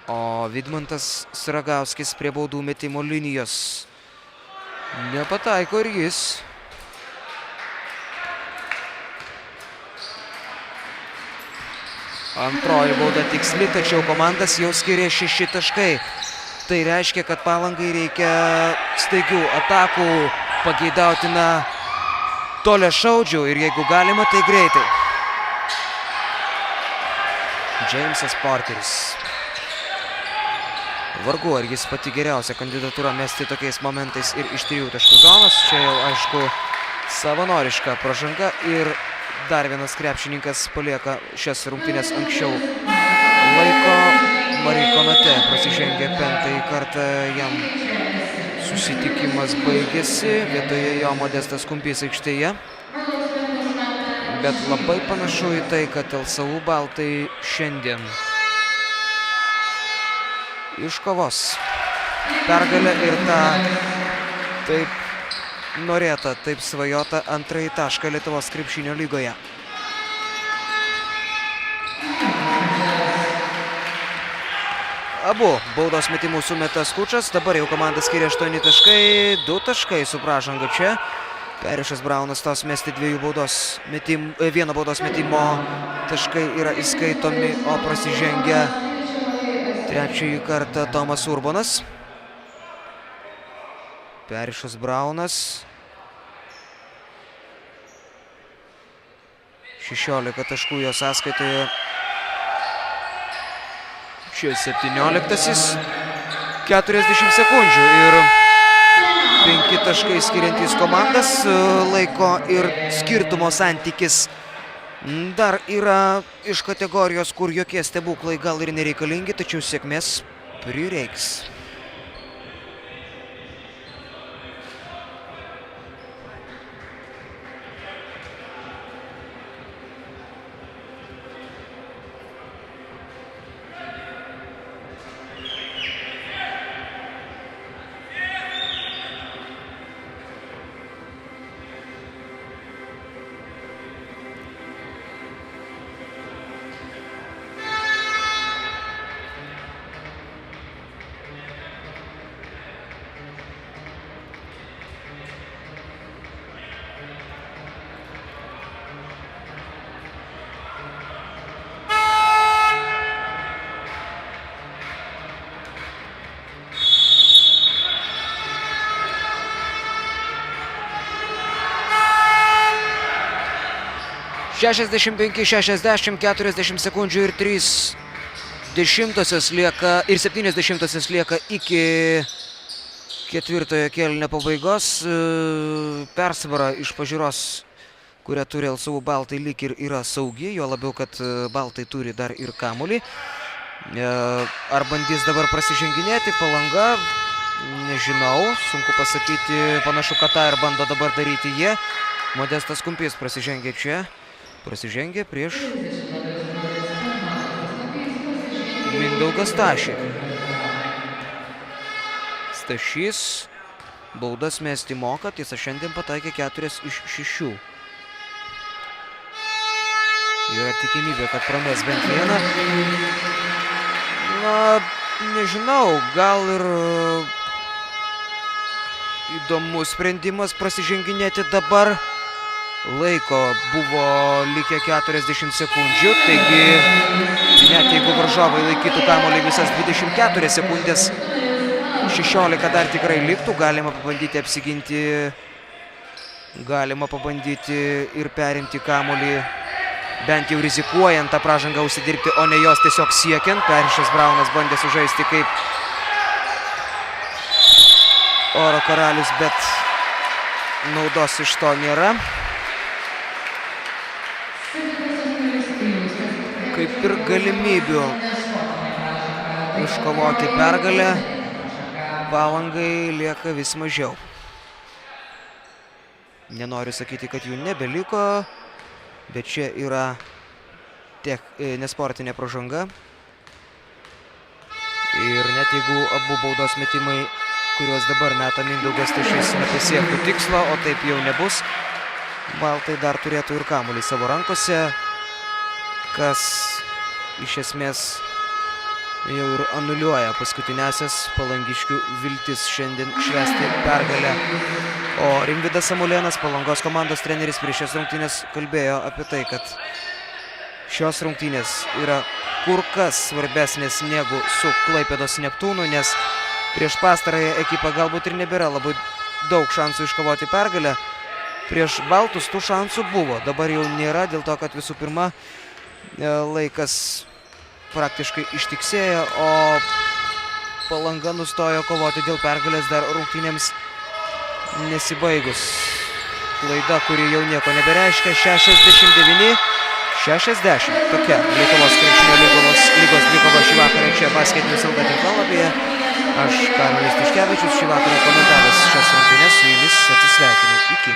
O Vidmantas Sragauskis prie baudų metimo linijos. Nepataiko ir jis. Antroji bauda tiksli, tačiau komandas jau skiria 6 taškai. Tai reiškia, kad Palangai reikia staigių atakų, pageidautina toliašaudžių ir jeigu galima, tai greitai. Džeimsas Porteris. Vargu, ar jis pati geriausia kandidatūra mesti tokiais momentais ir iš 3 taškų zonos. Čia jau aišku savanoriška pražanga ir dar vienas krepšininkas palieka šias rungtynės anksčiau laiko. Mariko Nate prasižengė 5. kartą, jam susitikimas baigėsi, vietoje jo Modestas Kumpys aikštėje. Bet labai panašu į tai, kad LSU baltai šiandien iškovos pergalę ir tą taip norėtą, taip svajotą antrąjį tašką Lietuvos krepšinio lygoje. Abu baudos metimų sumeta Skučas, dabar jau komanda skiria 8 taškai, 2 taškai su pražanga čia. Perišas Braunas tos mesti 1 baudos metimo taškai yra įskaitomi, o prasižengia 3. kartą Tomas Urbonas. Perišas Braunas. 16 taškų jo sąskaitoje. Čia 17-asis. 40 sekundžių ir 5 taškai skiriantys komandas. Laiko ir skirtumo santykis dar yra iš kategorijos, kur jokie stebuklai gal ir nereikalingi, tačiau sėkmės prireiks. 65-60, 40 sekundžių ir 30 lieka ir 70 lieka iki ketvirtojo kėlinio pabaigos. Persvara iš pažiūros, kurią turi LSU Baltai, lyg ir yra saugi, jo labiau, kad Baltai turi dar ir kamuolį. Ar bandys dabar prasiženginėti Palanga? Nežinau, sunku pasakyti, panašu, kad tą ir bando dabar daryti jie. Modestas Kumpys prasižengė čia, prasižengė prieš Mindaugą Stašį. Stašys baudas mesti moka, tiesa šiandien pataikė 4 iš 6. Yra tikimybė, kad prames bent vieną. Na, nežinau, gal ir įdomus sprendimas prasiženginėti dabar. Laiko buvo likę 40 sekundžių, taigi net jeigu varžovai laikytų kamuolį visas 24 sekundės, 16 dar tikrai liktų, galima pabandyti apsiginti, galima pabandyti ir perimti kamuolį, bent jau rizikuojant tą pražangą užsidirbti, o ne jos tiesiog siekiant. Perišas Braunas bandė sužaisti kaip oro karalius, bet naudos iš to nėra. Kaip ir galimybių iškovoti pergalę Palangai lieka vis mažiau. Nenoriu sakyti, kad jų nebeliko, bet čia yra nesportinė pražanga. Ir net jeigu abu baudos metimai, kuriuos dabar meta Mindaugas Stašys, nepasiektų tikslo, o taip jau nebus, Baltai dar turėtų ir kamuolį savo rankose, kas iš esmės jau ir anuliuoja paskutinėsias palangiškių viltis šiandien švęsti pergalę. O Rimvydas Samulėnas, Palangos komandos treneris, prieš šias rungtynės kalbėjo apie tai, kad šios rungtynės yra kur kas svarbesnės negu su Klaipėdos Neptūnu, nes prieš pastarąją ekipą galbūt ir nebėra labai daug šansų iškovoti pergalę. Prieš Baltus tų šansų buvo, dabar jau nėra, dėl to, kad visų pirma laikas praktiškai ištiksėjo, o Palanga nustojo kovoti dėl pergalės dar rungtynėms nesibaigus. Klaida, kuri jau nieko nebereiškia, 69-60. Tokia Lietuvos krepšinio lygos dvikova šį vakarą čia Basketnews LT tinklalapyje. Aš Karolis Tiškevičius šį vakarą komentavęs šias rungtynes su jumis atsisveikinu. Iki.